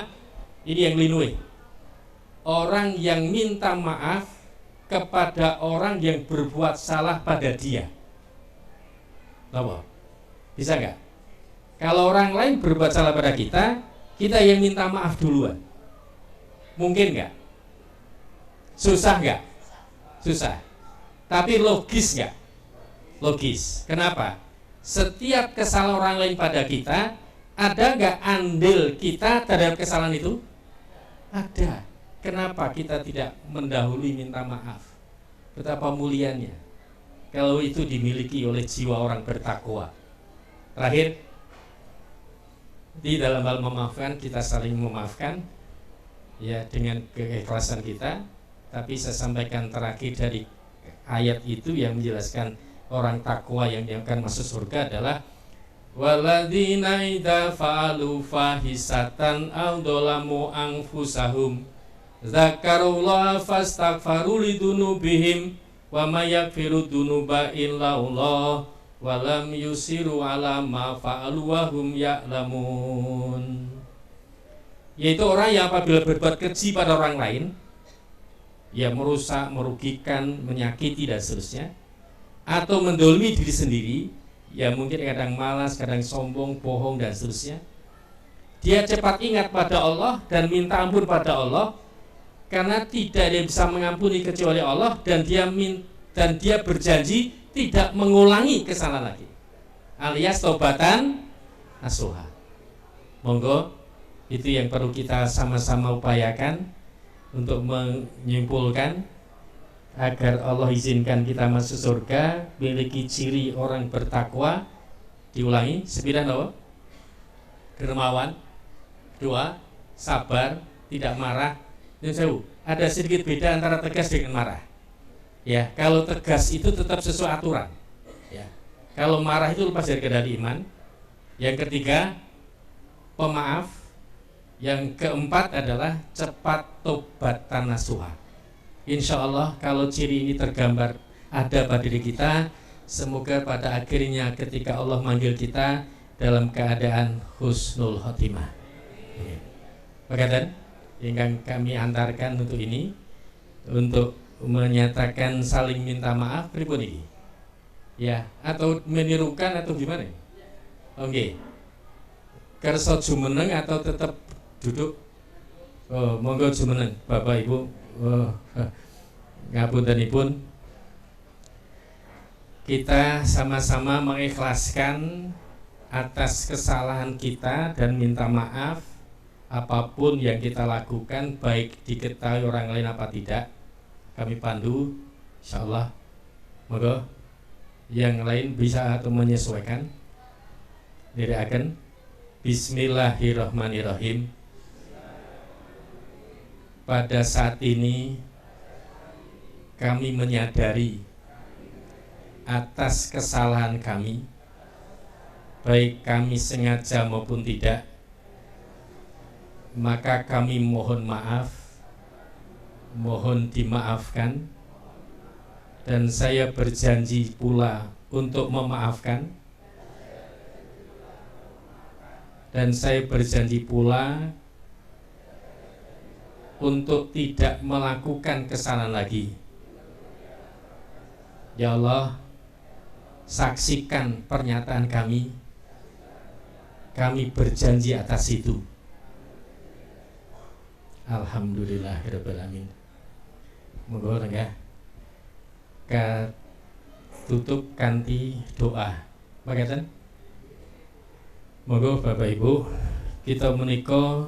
ini yang linui, orang yang minta maaf kepada orang yang berbuat salah pada dia. Tahu? Bisa nggak? Kalau orang lain berbuat salah pada kita, kita yang minta maaf duluan. Mungkin nggak? Susah nggak? Susah. Tapi logis nggak? Logis. Kenapa? Setiap kesalahan orang lain pada kita, Ada nggak andil kita terhadap kesalahan itu? Ada. Kenapa kita tidak mendahului minta maaf? Betapa mulianya kalau itu dimiliki oleh jiwa orang bertakwa. Terakhir, di dalam hal memaafkan, kita saling memaafkan ya dengan keikhlasan kita. Tapi saya sampaikan terakhir dari ayat itu yang menjelaskan orang takwa yang akan masuk surga adalah walladzina idza fa'alu fahisatan aw dzalamu anfusahum dzakarullaha fastaghfaru lidunubihim wa may yaghfiru dzunuba illa Allah wa lam yusiru ala ma fa'alu wa hum ya'lamun. Yaitu orang yang apabila berbuat keji pada orang lain, ya merusak, merugikan, menyakiti dan seterusnya, atau mendolimi diri sendiri, ya mungkin kadang malas, kadang sombong, bohong dan seterusnya, dia cepat ingat pada Allah dan minta ampun pada Allah, karena tidak ada yang bisa mengampuni kecuali Allah, dan dia berjanji tidak mengulangi kesalahan lagi, alias taubatan nasuha. Monggo, itu yang perlu kita sama-sama upayakan untuk menyimpulkan agar Allah izinkan kita masuk surga, memiliki ciri orang bertakwa. Diulangi, 9 apa? Dermawan. 2, sabar, tidak marah. Dan ada sedikit beda antara tegas dengan marah. Ya, kalau tegas itu tetap sesuai aturan. Ya. Kalau marah itu lepas dari kendali iman. Yang ketiga, pemaaf. Yang keempat adalah cepat taubatan nasuha. Insya Allah kalau ciri ini tergambar ada pada diri kita, semoga pada akhirnya ketika Allah manggil kita dalam keadaan husnul khotimah. Pakatan yang kami antarkan untuk ini, untuk menyatakan saling minta maaf pripun iki? Ya, atau menirukan atau gimana? Oke. Kersa jumeneng atau tetap duduk? Oh, monggo jumeneng Bapak Ibu. Ngapuntenipun, kita sama-sama mengikhlaskan atas kesalahan kita dan minta maaf apapun yang kita lakukan, baik diketahui orang lain apa tidak. Kami pandu, insyaallah. Monggo yang lain bisa atau menyesuaikan. Diriaken. Bismillahirrahmanirrahim. Pada saat ini kami menyadari atas kesalahan kami, baik kami sengaja maupun tidak, maka kami mohon maaf, mohon dimaafkan, dan saya berjanji pula untuk memaafkan, dan saya berjanji pula untuk tidak melakukan kesalahan lagi. Ya Allah, saksikan pernyataan kami. Kami berjanji atas itu. Alhamdulillahirabbil alamin. Monggo ya. Tutup kanthi doa. Makaten. Monggo Bapak Ibu, kita menika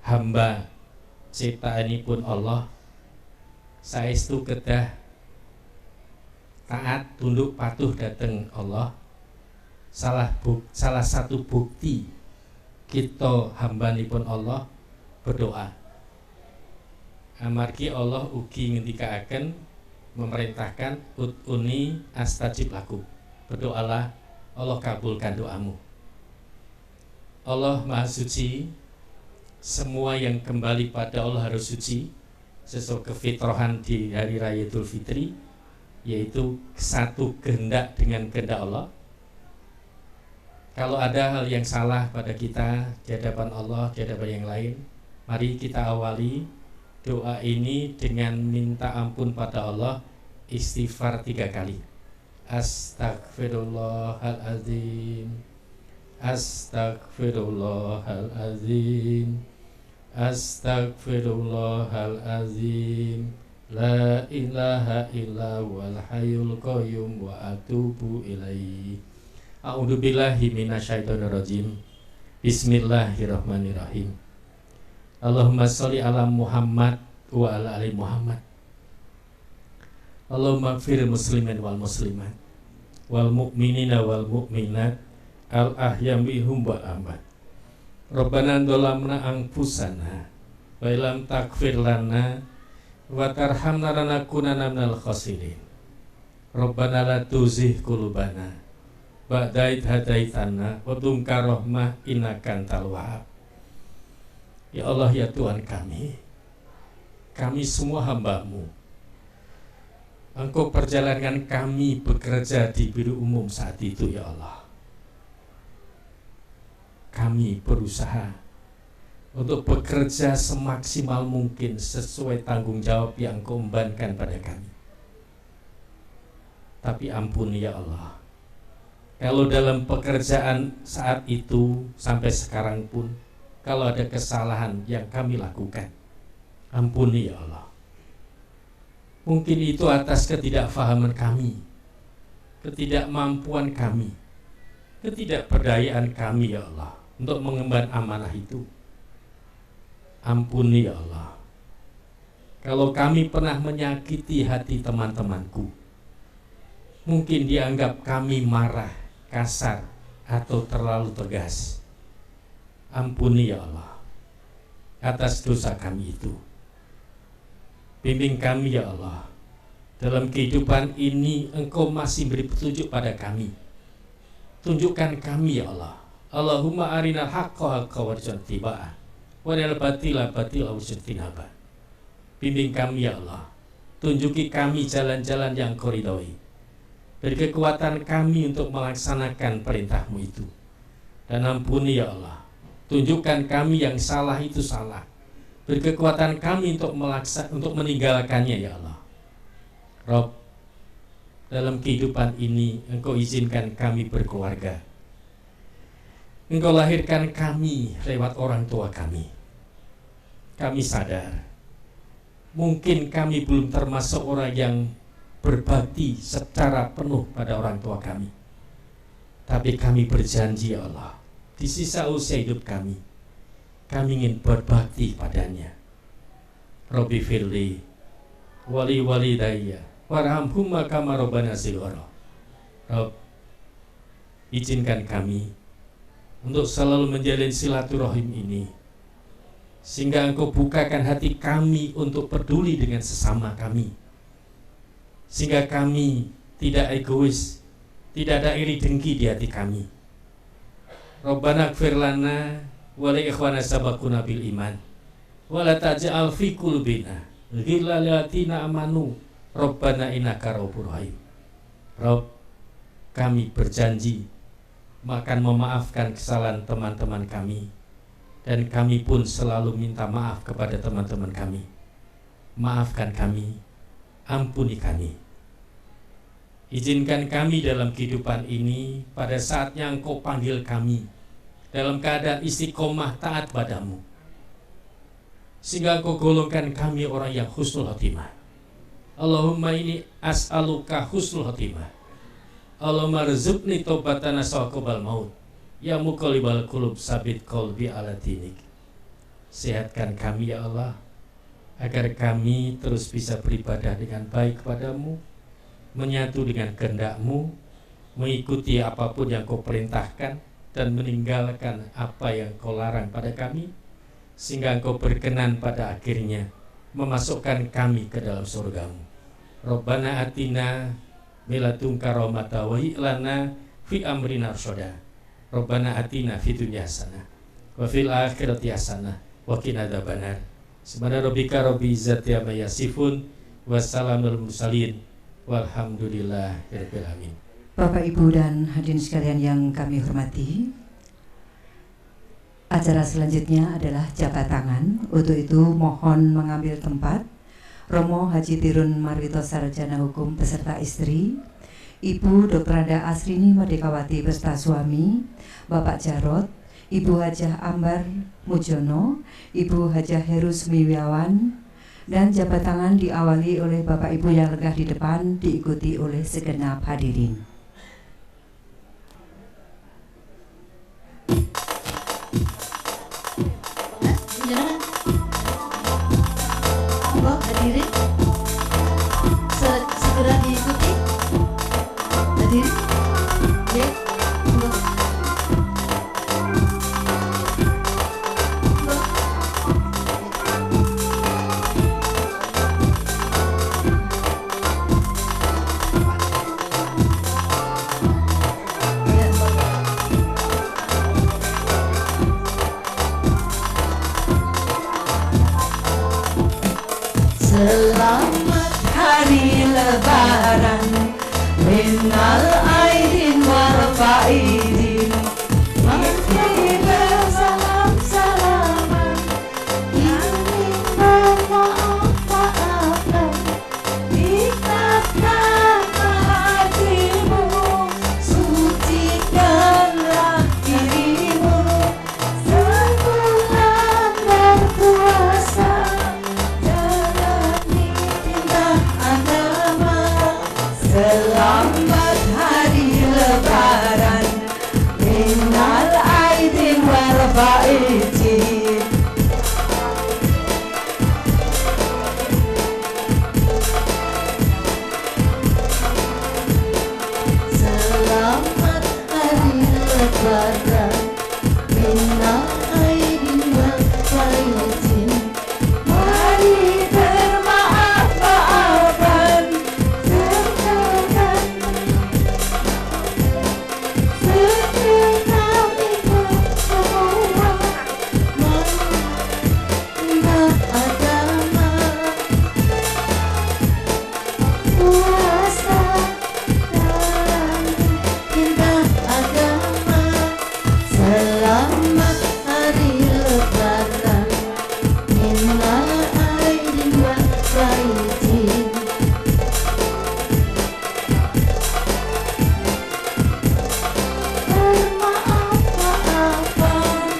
hamba ciptaanipun Allah, saestu kedah taat tunduk patuh dhateng Allah. Salah satu bukti kita hambanipun Allah berdoa. Amargi Allah ugi ngendikaaken, memerintahkan ud'uni astajib lakum. Berdoalah, Allah kabulkan doamu. Allah Maha Suci, semua yang kembali pada Allah harus suci sesuai kefitrahan di hari raya Idul Fitri, yaitu satu kehendak dengan kehendak Allah. Kalau ada hal yang salah pada kita di hadapan Allah, di hadapan yang lain, mari kita awali doa ini dengan minta ampun pada Allah, istighfar 3 kali. Astaghfirullahaladzim, Astaghfirullahaladzim, Astaghfirullahaladzim, la ilaha illa wal hayyul qayyum wa atubu ilaihi. A'udzubillahi minasyaitonirrajim. Bismillahirrahmanirrahim. Allahumma sholli ala Muhammad wa ala ali Muhammad. Allahumma ighfir muslimin wal muslimat wal mu'minina wal mu'minat al ahyam bihum wal amwat. Rabbana dzalamna anfusana wa illam taghfir lana wa tarhamna lanakunanna minal khasirin. Rabbana la tuzigh qulubana ba'da idh hadaitana wa hab lana rahmah innaka antal wahhab. Ya Allah, ya Tuhan kami semua hamba-Mu. Engkau perjalankan kami bekerja di biru umum saat itu, ya Allah. Kami berusaha untuk bekerja semaksimal mungkin sesuai tanggung jawab yang Engkau embankan pada kami. Tapi ampuni ya Allah, kalau dalam pekerjaan saat itu sampai sekarang pun, kalau ada kesalahan yang kami lakukan, ampuni ya Allah. Mungkin itu atas ketidakfahaman kami, ketidakmampuan kami, ketidakberdayaan kami ya Allah untuk mengemban amanah itu. Ampuni ya Allah, kalau kami pernah menyakiti hati teman-temanku, mungkin dianggap kami marah, kasar, atau terlalu tegas. Ampuni ya Allah atas dosa kami itu. Bimbing kami ya Allah, dalam kehidupan ini Engkau masih beri petunjuk pada kami. Tunjukkan kami ya Allah. Allahumma arinal haqqa haqqa warzuqna ittiba'ah wa arinal batila batila warzuqna ijtinaba. Bimbing kami ya Allah, tunjuki kami jalan-jalan yang Engkau ridhoi. Beri kekuatan kami untuk melaksanakan perintah-Mu itu. Dan ampuni ya Allah, tunjukkan kami yang salah itu salah. Beri kekuatan kami untuk meninggalkannya ya Allah. Rob, dalam kehidupan ini Engkau izinkan kami berkeluarga. Engkau lahirkan kami lewat orang tua kami. Kami sadar, mungkin kami belum termasuk orang yang berbakti secara penuh pada orang tua kami. Tapi kami berjanji ya Allah, di sisa usia hidup kami ingin berbakti padanya. Rabbi firli wali walidayya warhamhumma kama rabbana shighara. Rabb, izinkan kami untuk selalu menjalin silaturahim ini, sehingga Engkau bukakan hati kami untuk peduli dengan sesama kami, sehingga kami tidak egois, tidak ada iri dengki di hati kami. Rabbana ighfir lana wa li ikhwana sabaquna bil iman wa la taj'al fi qulubina ghillan lil ladzina amanu rabbana innaka ra'ufur rahim. Rabb, kami berjanji akan memaafkan kesalahan teman-teman kami, dan kami pun selalu minta maaf kepada teman-teman kami. Maafkan kami, ampuni kami. Izinkan kami dalam kehidupan ini pada saatnya Engkau panggil kami dalam keadaan istiqomah taat padamu, sehingga Engkau golongkan kami orang yang husnul khotimah. Allahumma ini as'aluka husnul khotimah. Allahumma rzuqni taubatan sawqabal maut. Ya muqallibal qulub sabit qalbi ala dinik. Sehatkan kami ya Allah, agar kami terus bisa beribadah dengan baik kepadamu, menyatu dengan kehendak-Mu, mengikuti apapun yang Kau perintahkan, dan meninggalkan apa yang Kau larang pada kami, sehingga Engkau berkenan pada akhirnya memasukkan kami ke dalam surga-Mu. Rabbana atina miladunka rahmatan wa hab lana fi amrina rasyada. Rabbana atina fid dunya hasanah wa fil akhirati hasanah wa qina adzabannar. Subhana rabbika rabbil izzati amma yasifun wa salamun mursalin walhamdulillahirabbil alamin. Bapak, Ibu, dan hadirin sekalian yang kami hormati, acara selanjutnya adalah jabat tangan. Untuk itu mohon mengambil tempat Romo Haji Tirun Marwito Sarjana Hukum beserta istri, Ibu Dr. Anda Asrini Merdekawati beserta suami, Bapak Jarot, Ibu Hajah Ambar Mujono, Ibu Hajah Heru Sumiyawan, dan jabat tangan diawali oleh Bapak Ibu yang lenggah di depan, diikuti oleh segenap hadirin. Selamat hari lebaran minal aidin wal faizin. Selamat hari lebaran minal aidin wal faizin. Mari bermaaf-maafan Sertakan setiap itu semua menambah agama puasa dan cinta agama. Selamat hari lebaran minal aidin wal faizin. Bermaaf-maafan,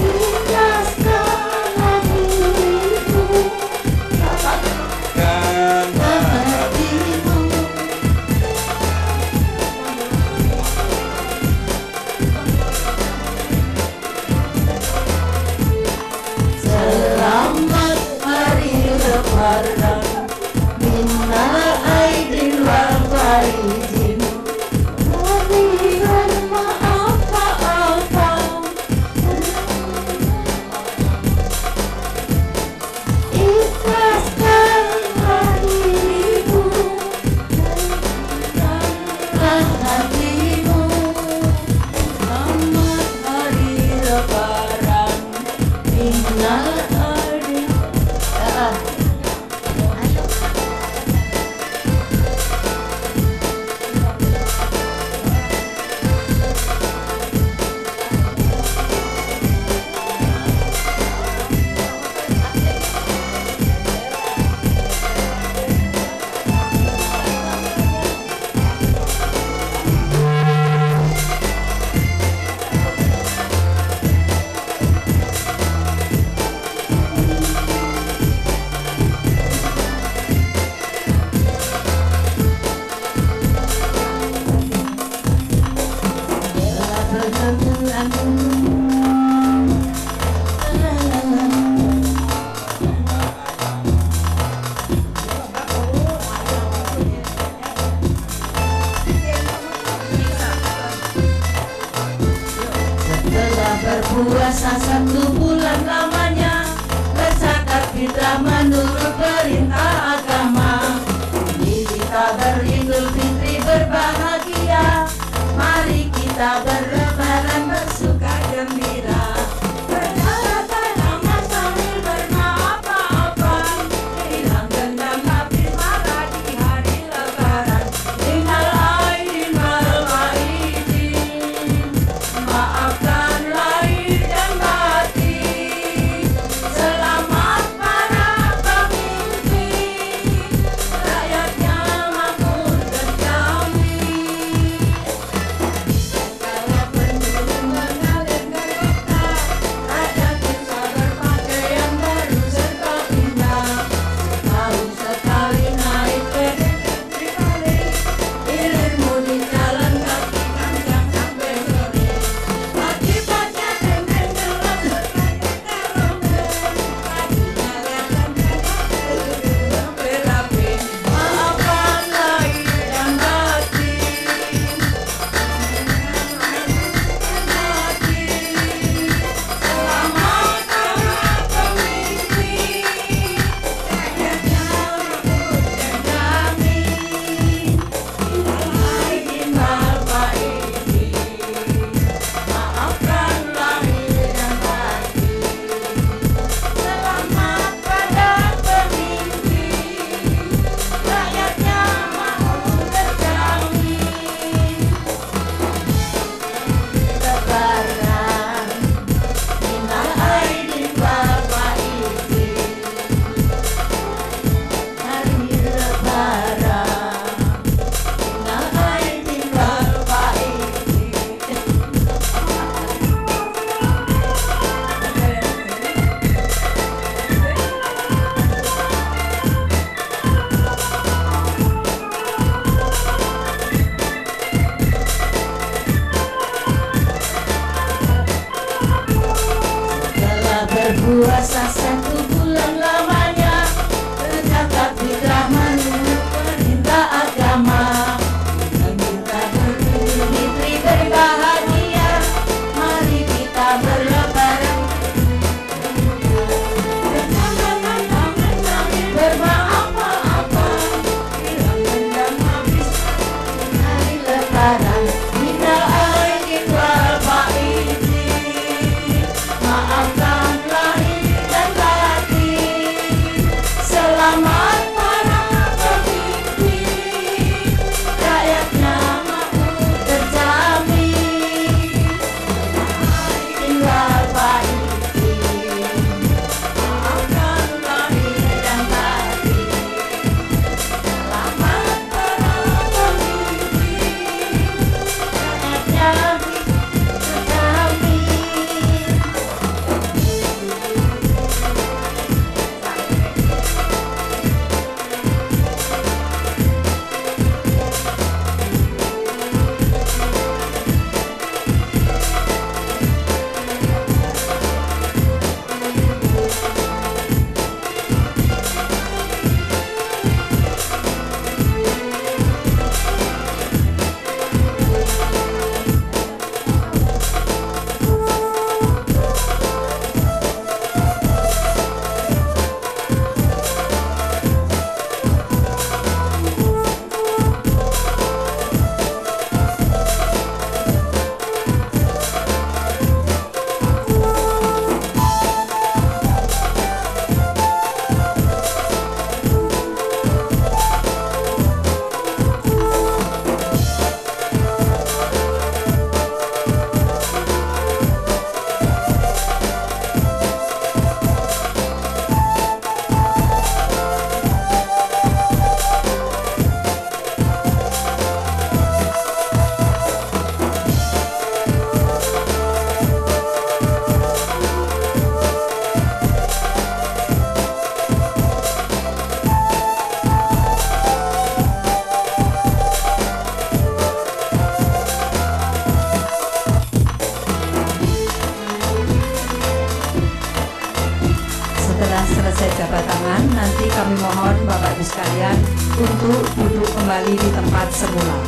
ikhlaskanlah dirimu, Kan hatimu. Selamat hari lebaran minal aidin wal faizin. Mari bermaaf-maafan, ikhlaskanlah dirimu, ikhlaskanlah hatimu. Selamat hari lebaran minal aidin. Setelah berpuasa 1 bulan lamanya, berzakat fitrah menurut perintah agama. Ini kita beridul fitri berbahagia, mari kita berlebaran bersuka gembira. Berjalan tangan sambil bermaaf-maafan, hilang dendam habis marah di hari lebaran. Minal aidin wal faizin, maafkan lahir dan batin. Selamat para pemimpin, rakyatnya makmur terjamin. kami mohon Bapak Ibu sekalian untuk duduk kembali di tempat semula.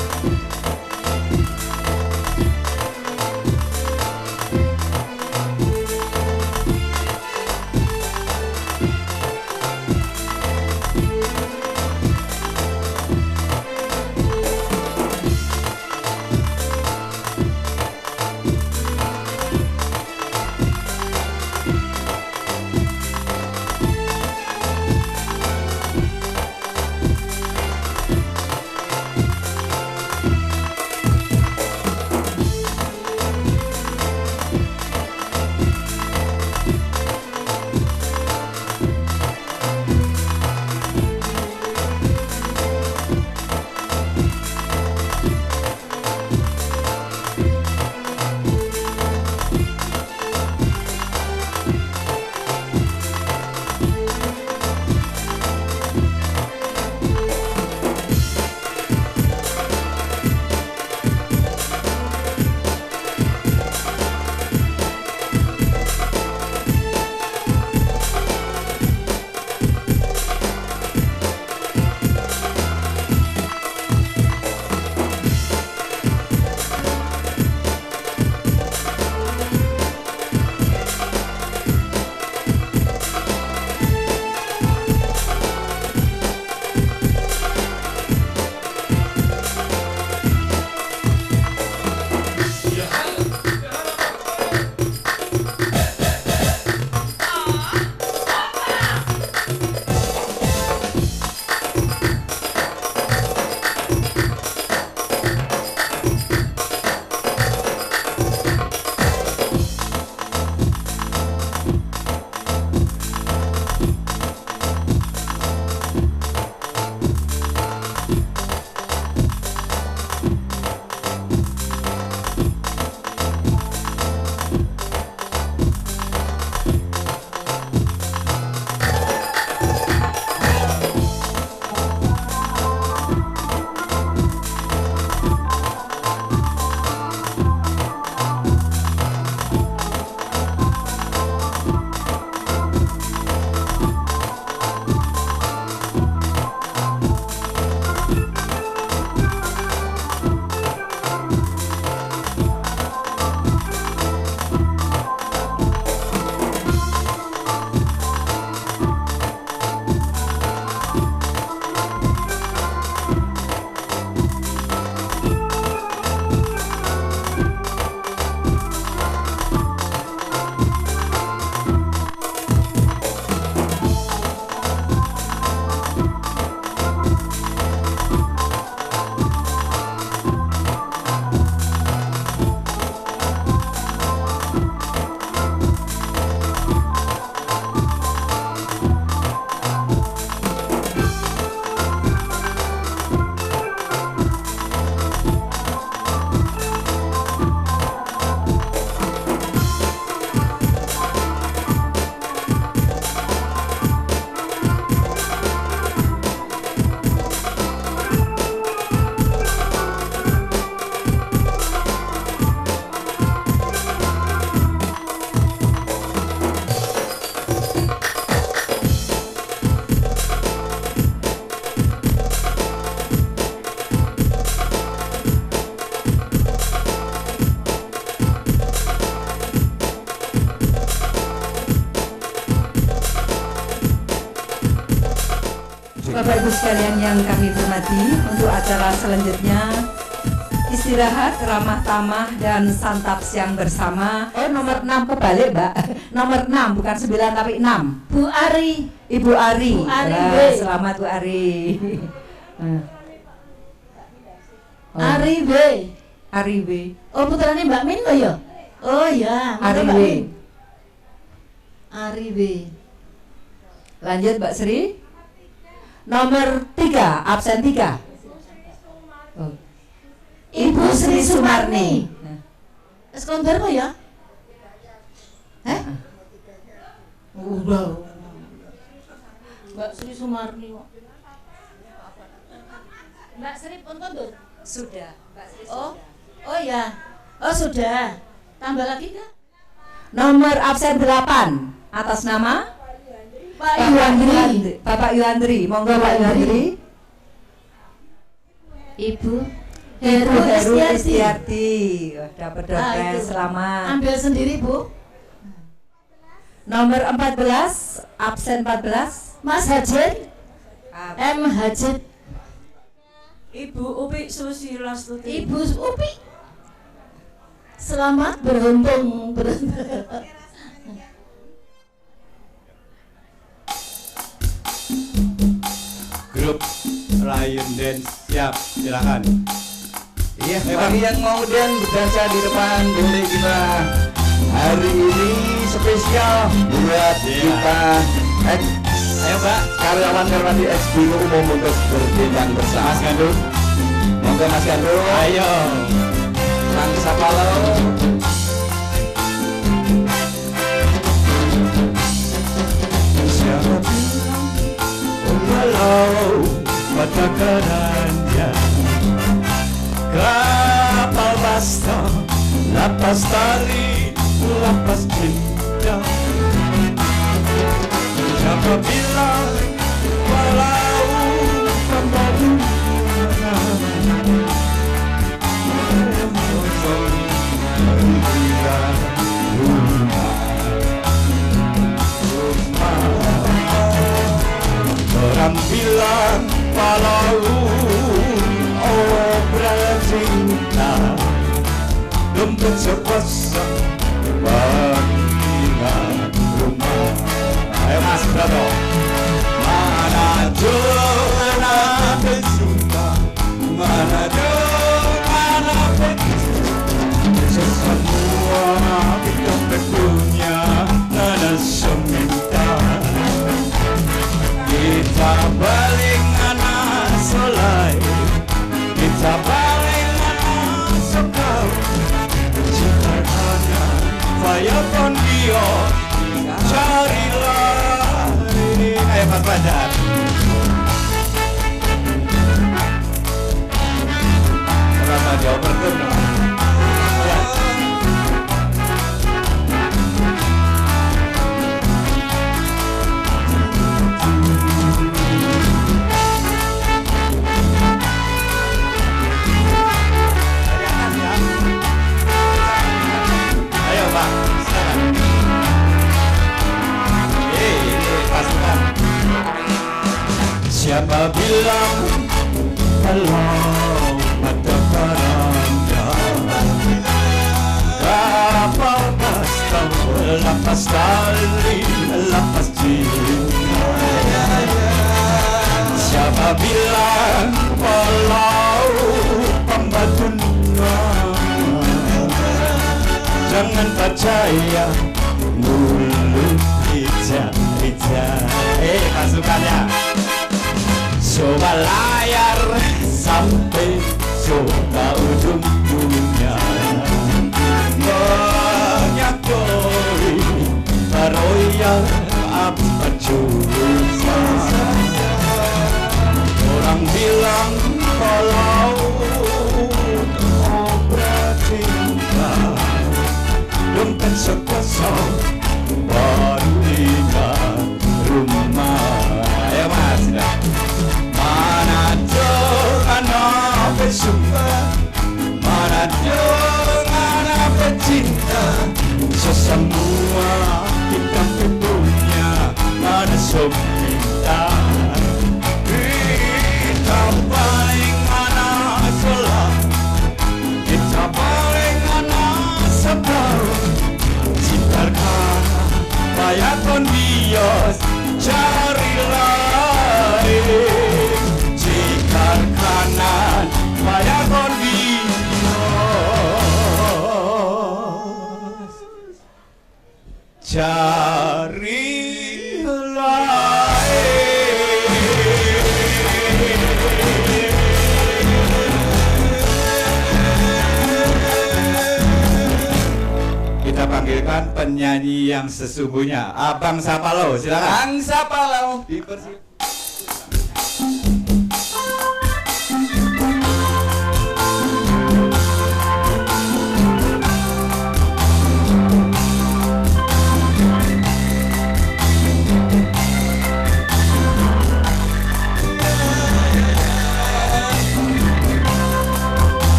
Bapak Ibu sekalian yang kami hormati, untuk acara selanjutnya istirahat, ramah tamah dan santap siang bersama. Nomor 6 kebalik, Mbak. Nomor 6 bukan 9 tapi 6. Bu Ari. Ibu Ari. Bu Ari, B. Selamat Bu Ari. Ari B. Ari B. Oh, putrane Mbak Min loh ya? Oh ya, Ari Mbak B. Min. Ari B. Lanjut Mbak Sri. Nomor 3, absen 3. Oh. Ibu Sri Sumarni. Sekolah berapa ya? Udah. Mbak Sri Sumarni. Mbak Sri pun kondur? Sudah, Mbak Sri. Oh ya. Oh sudah. Tambah lagi enggak? Nomor absen 8 atas nama Pak Yuandri. Bapak Yuandri, monggo Pak Yuandri. Ibu Heru Heru Istiarti. Istiarti. Wah, dapat Ah, dompet, itu. selamat. Ambil sendiri, Bu. Nomor 14, absen 14. Mas Hajid, M Hajid. Ibu Upi Susila Stuti. Ibu Upi. Selamat beruntung. Grup Lion Dance siap, silakan. Iya, bagi yang mau dan berdansa di depan boleh kita. Hari ini spesial buat kita Ayo Mbak, karyawan-karyawan di Exbino umum untuk berbincang bersama. Mas Gandung. Monggo Mas Gandung. Ayo. Kang Sapalo. Siapa bilang walau mata kanannya kapal basta, lapas tali, lapas cinta. Siapa bilang walau kembali orang bilang walau obral cinta dompet sekuasa bangunan rumah. Ayo Mas Prato. Mana mana bersuka, mana mana semua kita punya nada seminta. Kita baling anak solai, kita baling anak sekau. Jika ada faya pun dia carilah. Ayo Mas Badar. Rasa jauh bertemu. Ya. Ayo Pak, silakan. Pasukan. Siapa bilang kalau mata karanda kapal basta, lapas tali, lapas cinta. Siapa bilang kalau pembantunya jangan percaya mulut ija. Pasukannya coba layar sampai coba ujung dunia menyakoi royal apa jurusa. Orang bilang kalau obrak cinta dompet sekosong baru ingat rumah. Ayo Mas, mana jangan apa suka, mana jangan apa cinta. Sesemua kita punya ada seminta. Kita paling mana salah, kita paling mana separuh. Cintakan bayar kondios carilah. Cikar kanan bayar kondios carilah. Kita panggilkan penyanyi yang sesungguhnya, Abang Sapalo, silakan. Kang Sapalo. Dipersilakan.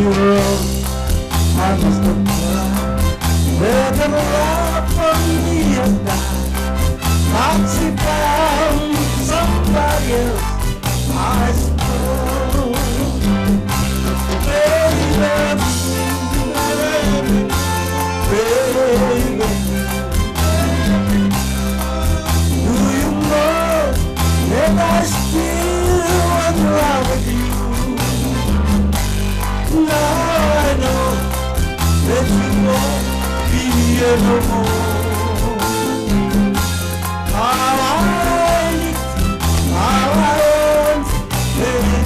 road, I must have cried. Where the love for me has died. But she found somebody else, I suppose. Baby, baby, do you know that I still want to love with you? Now I know that you won't be here no more. All I need, all I want, baby.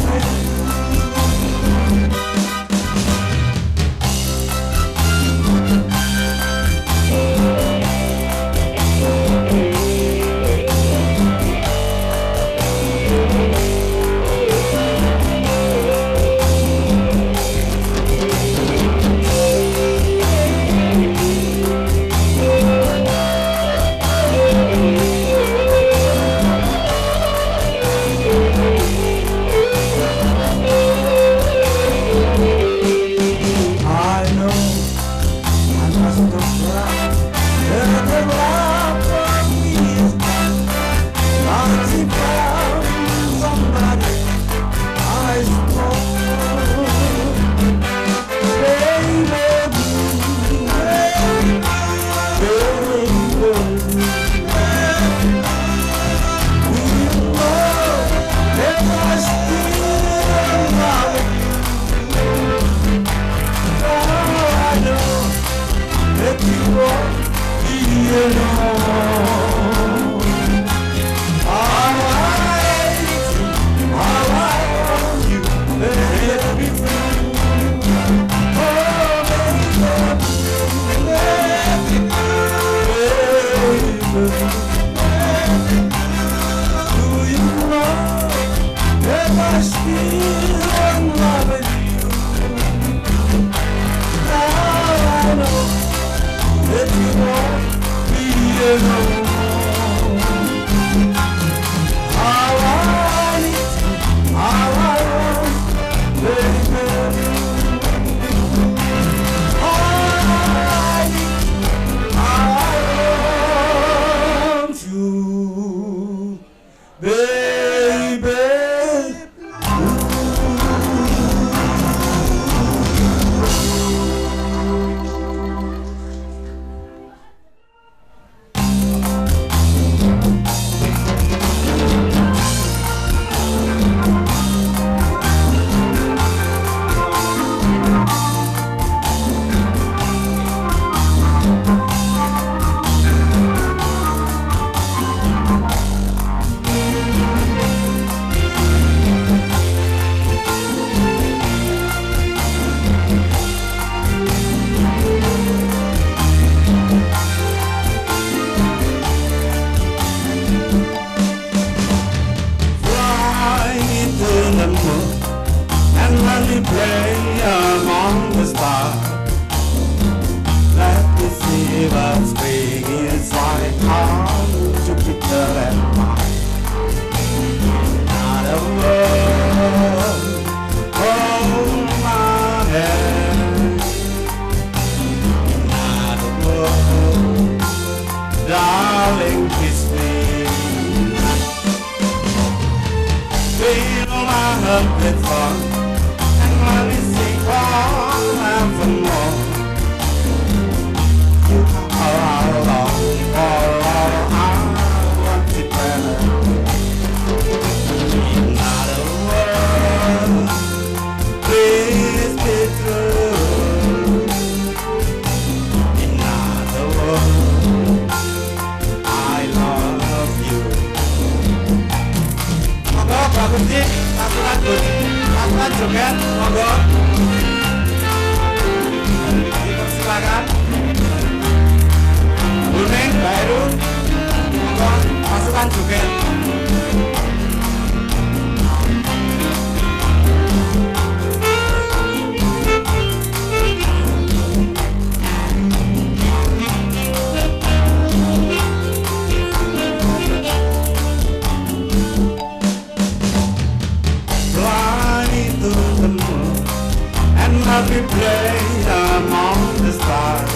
every place among the stars.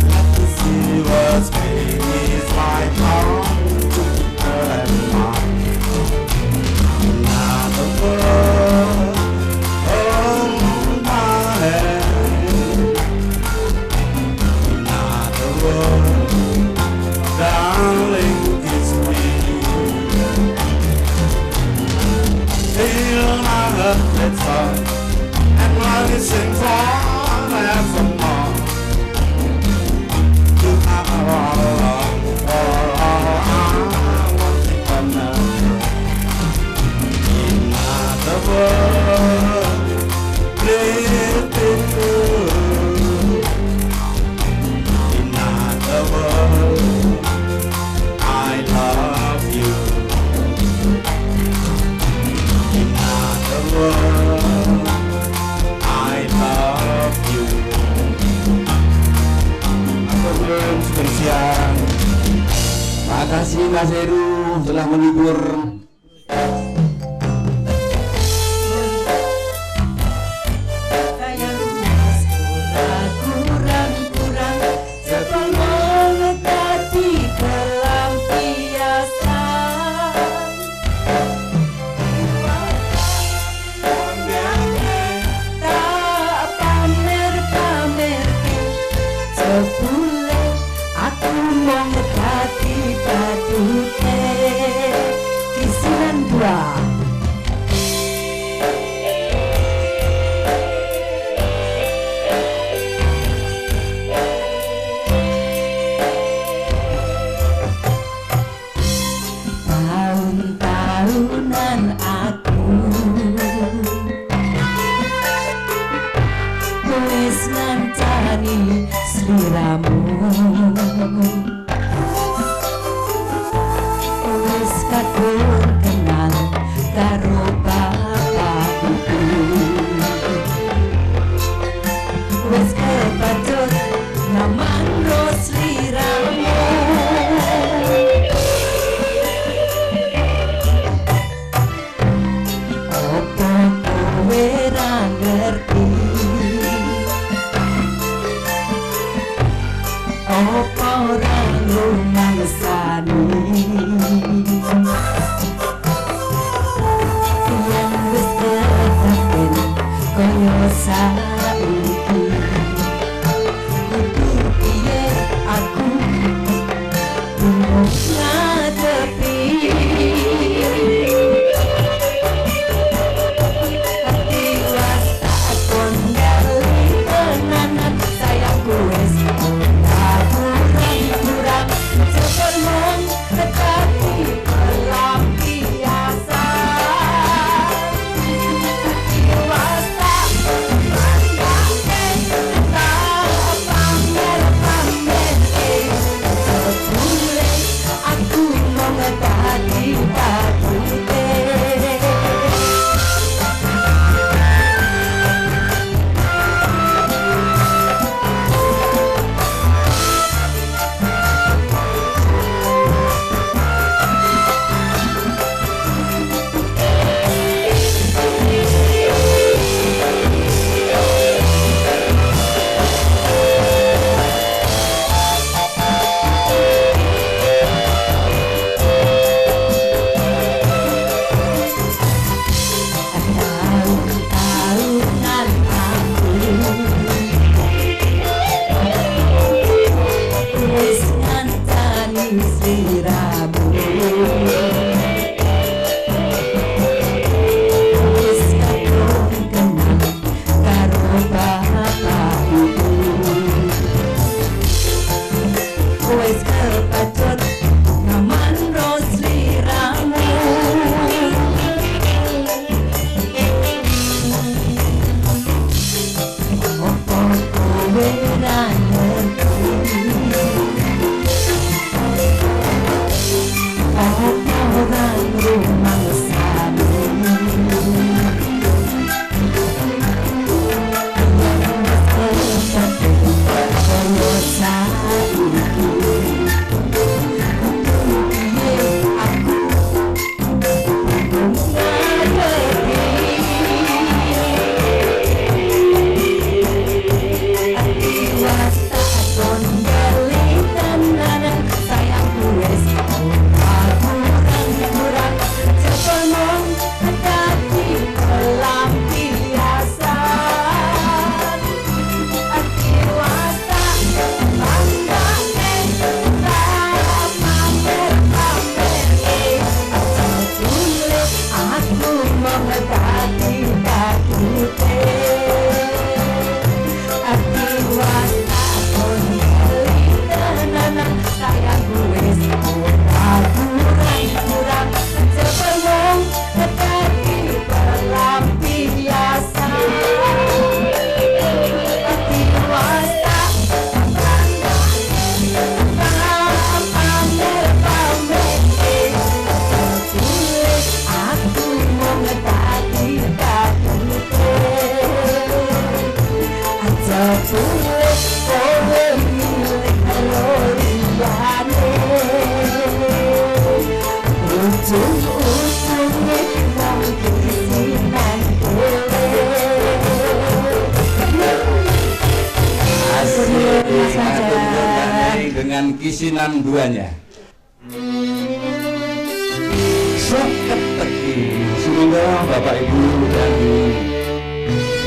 Let me see what's is my home to and mine. Another world on my head. Another world, darling, kiss me. Feel my heart, let's talk, and let me sing forevermore. You are all alone, one thing another. In another world, live in another world, I love you. Another world, I love you. Belum spesial. Makasih Mas Heru telah menghibur. Saya luas kurang-kurang sebab mengetati pelampiasan. Tak pamer-pamerkan sepule aku mengetati badute kisinan dua. Tahun-tahunan aku wis ngancani sliramu, wis kadung kenal karo bapakku, wis kepacut ngamano sliramu. Opo kowe ra ngerti? Opo ora rumangsani? Yang wis ketapen koyo saiki. Kudu piye aku ngadepi hati rasa kondali tenanan sayangku wis kurang-kurang sebelum dekati pelampiasan. Hati rasa dengan kesinambungannya. Seketeki sumangga Bapak Ibu dan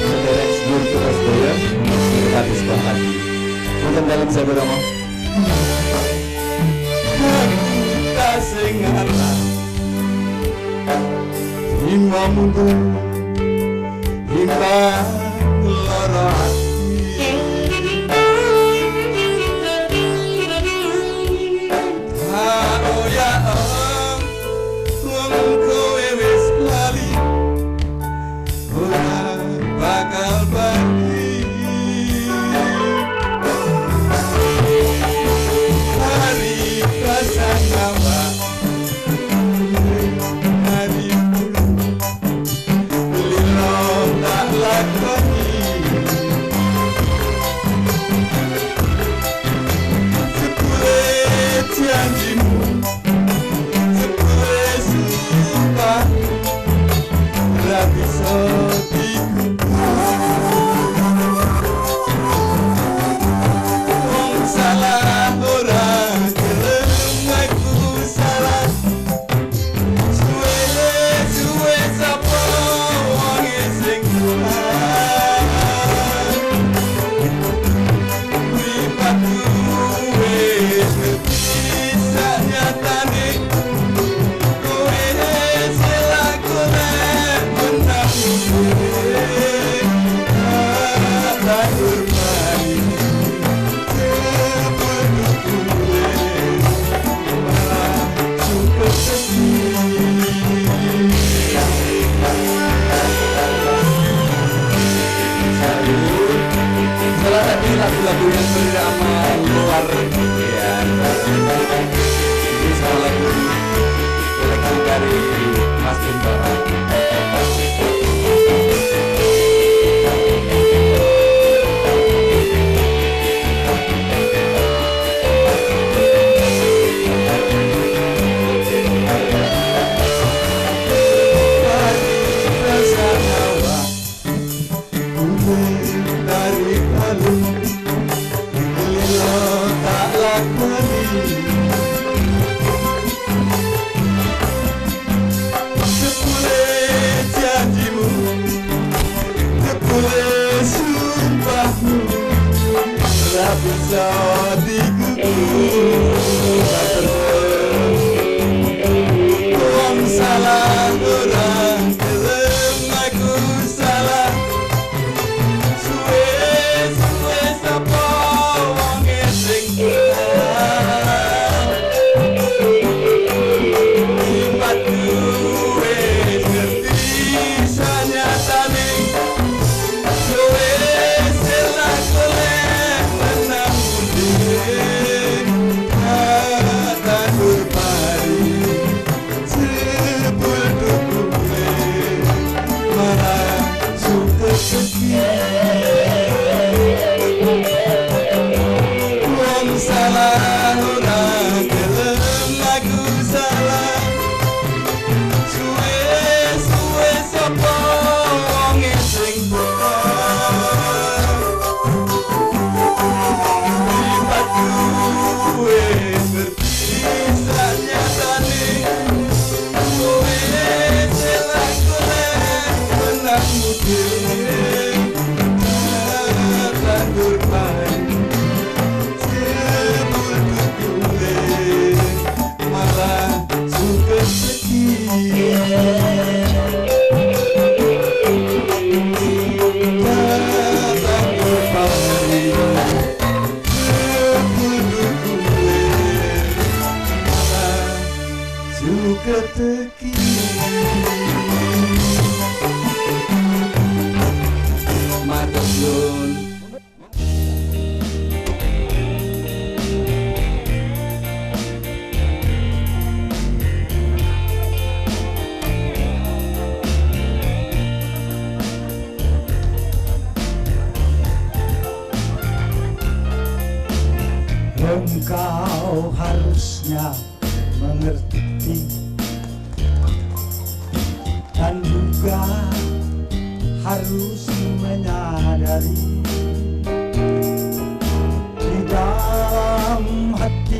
saudara sedulur kita sedaya berkati sebuah lagi. Wonten dalam sabarama. Kita sing arah himba mundur himba lara lagu-lagu yang berirama luar biasa. Ini salah lagu seleksi dari Mas Bintara. Bisa dikutuk salah orang kelem aku salah suwe sapa wong sing impatku wis ngerti sanyatane suwe selak salah orang kelem aku salah suwe sapa wong sing impatku wis ngerti sanyatane suwe selak golek menangmu dhewe tandur pari teki madun engkau harusnya mengerti dan juga harus menyadari di dalam hati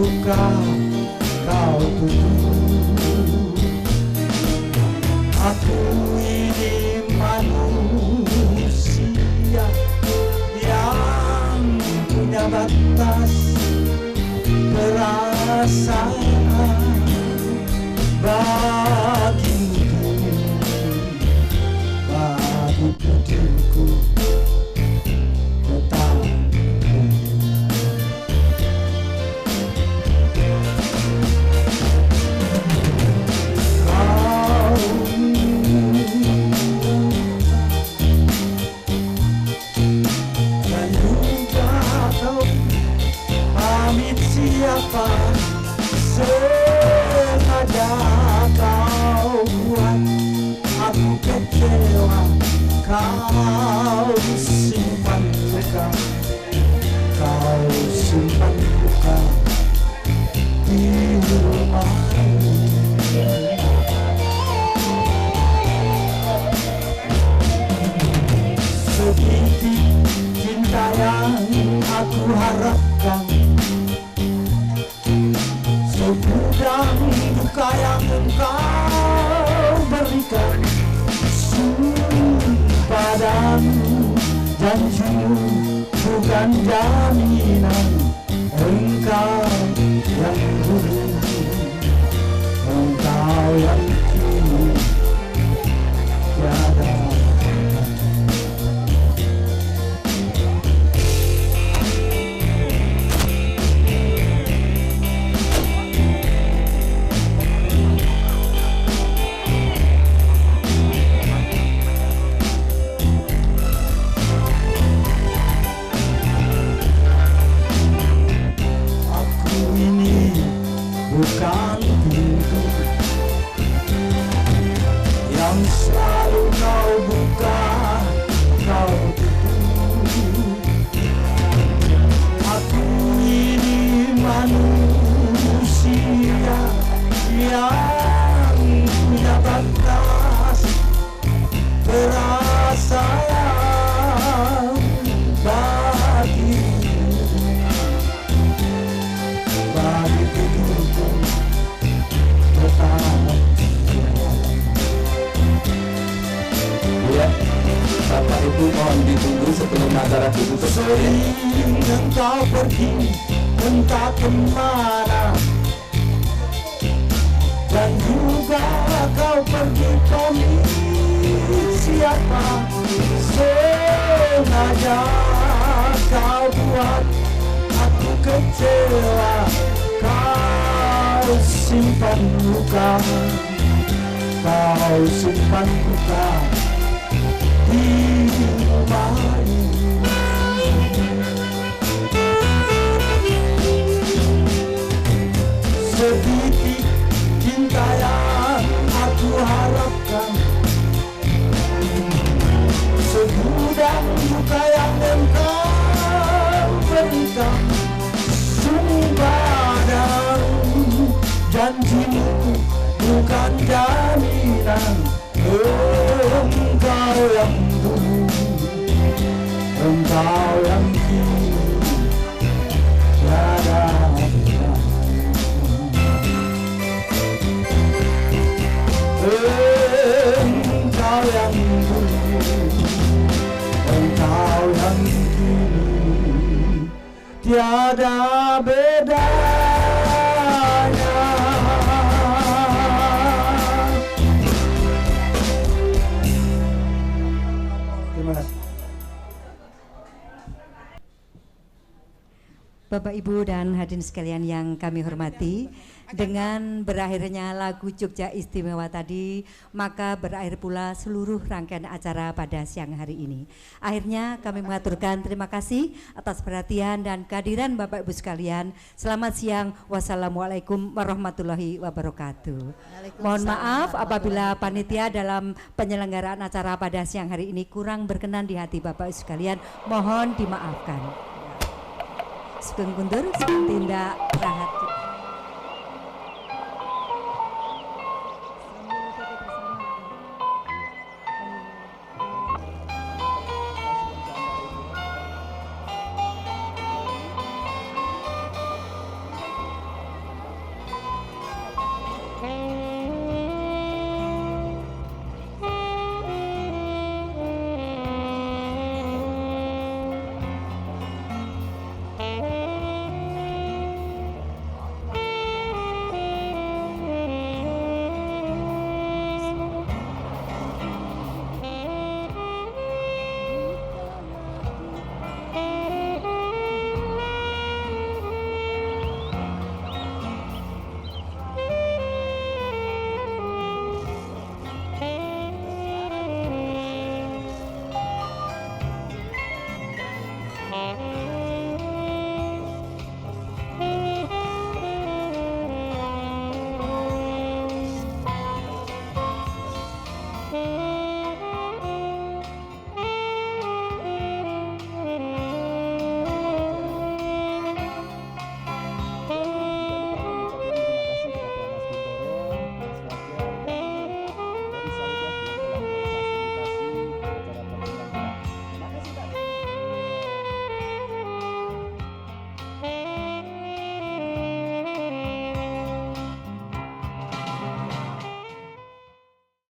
buka kau tutup. Aku ini manusia yang punya batas perasaan bagimu, bagi putriku tetap kau dan juga kau pamit siapa sengaja kau buat aku kecewa. Kau simpan luka, kau simpan luka di rumahmu. Sedikit cinta yang aku harapkan, segudang duka yang engkau berikan. Padamu janjimu bukan jaminan, engkau yang dulu, engkau yang kini tiada. Bukan pintu yang selalu kau buka, kau tutup. Aku ini manusia yang punya batas perasaan bagi tidurku tetap. Ya, Bapak Ibu mohon ditunggu sebelum acara ditutup. Sering engkau pergi entah kemana, dan juga kau pergi pamit siapa sengaja kau buat aku kecewa. Kau simpan luka, kau simpan luka di rumah ini. Sedikit cinta yang aku harapkan, segudang duka yang engkau berikan. Sumpah dan janjimu bukan jaminan, engkau yang dulu, engkau yang kini tiada. Engkau yang dulu, engkau yang kini tiada bedanya. Terima kasih. Bapak, Ibu, dan hadirin sekalian yang kami hormati, dengan berakhirnya lagu Jogja Istimewa tadi, maka berakhir pula seluruh rangkaian acara pada siang hari ini. Akhirnya kami mengaturkan terima kasih atas perhatian dan kehadiran Bapak Ibu sekalian. Selamat siang, wassalamualaikum warahmatullahi wabarakatuh. Mohon maaf apabila panitia dalam penyelenggaraan acara pada siang hari ini kurang berkenan di hati Bapak Ibu sekalian, mohon dimaafkan. Sugeng kundur, tindak rahat. Pak.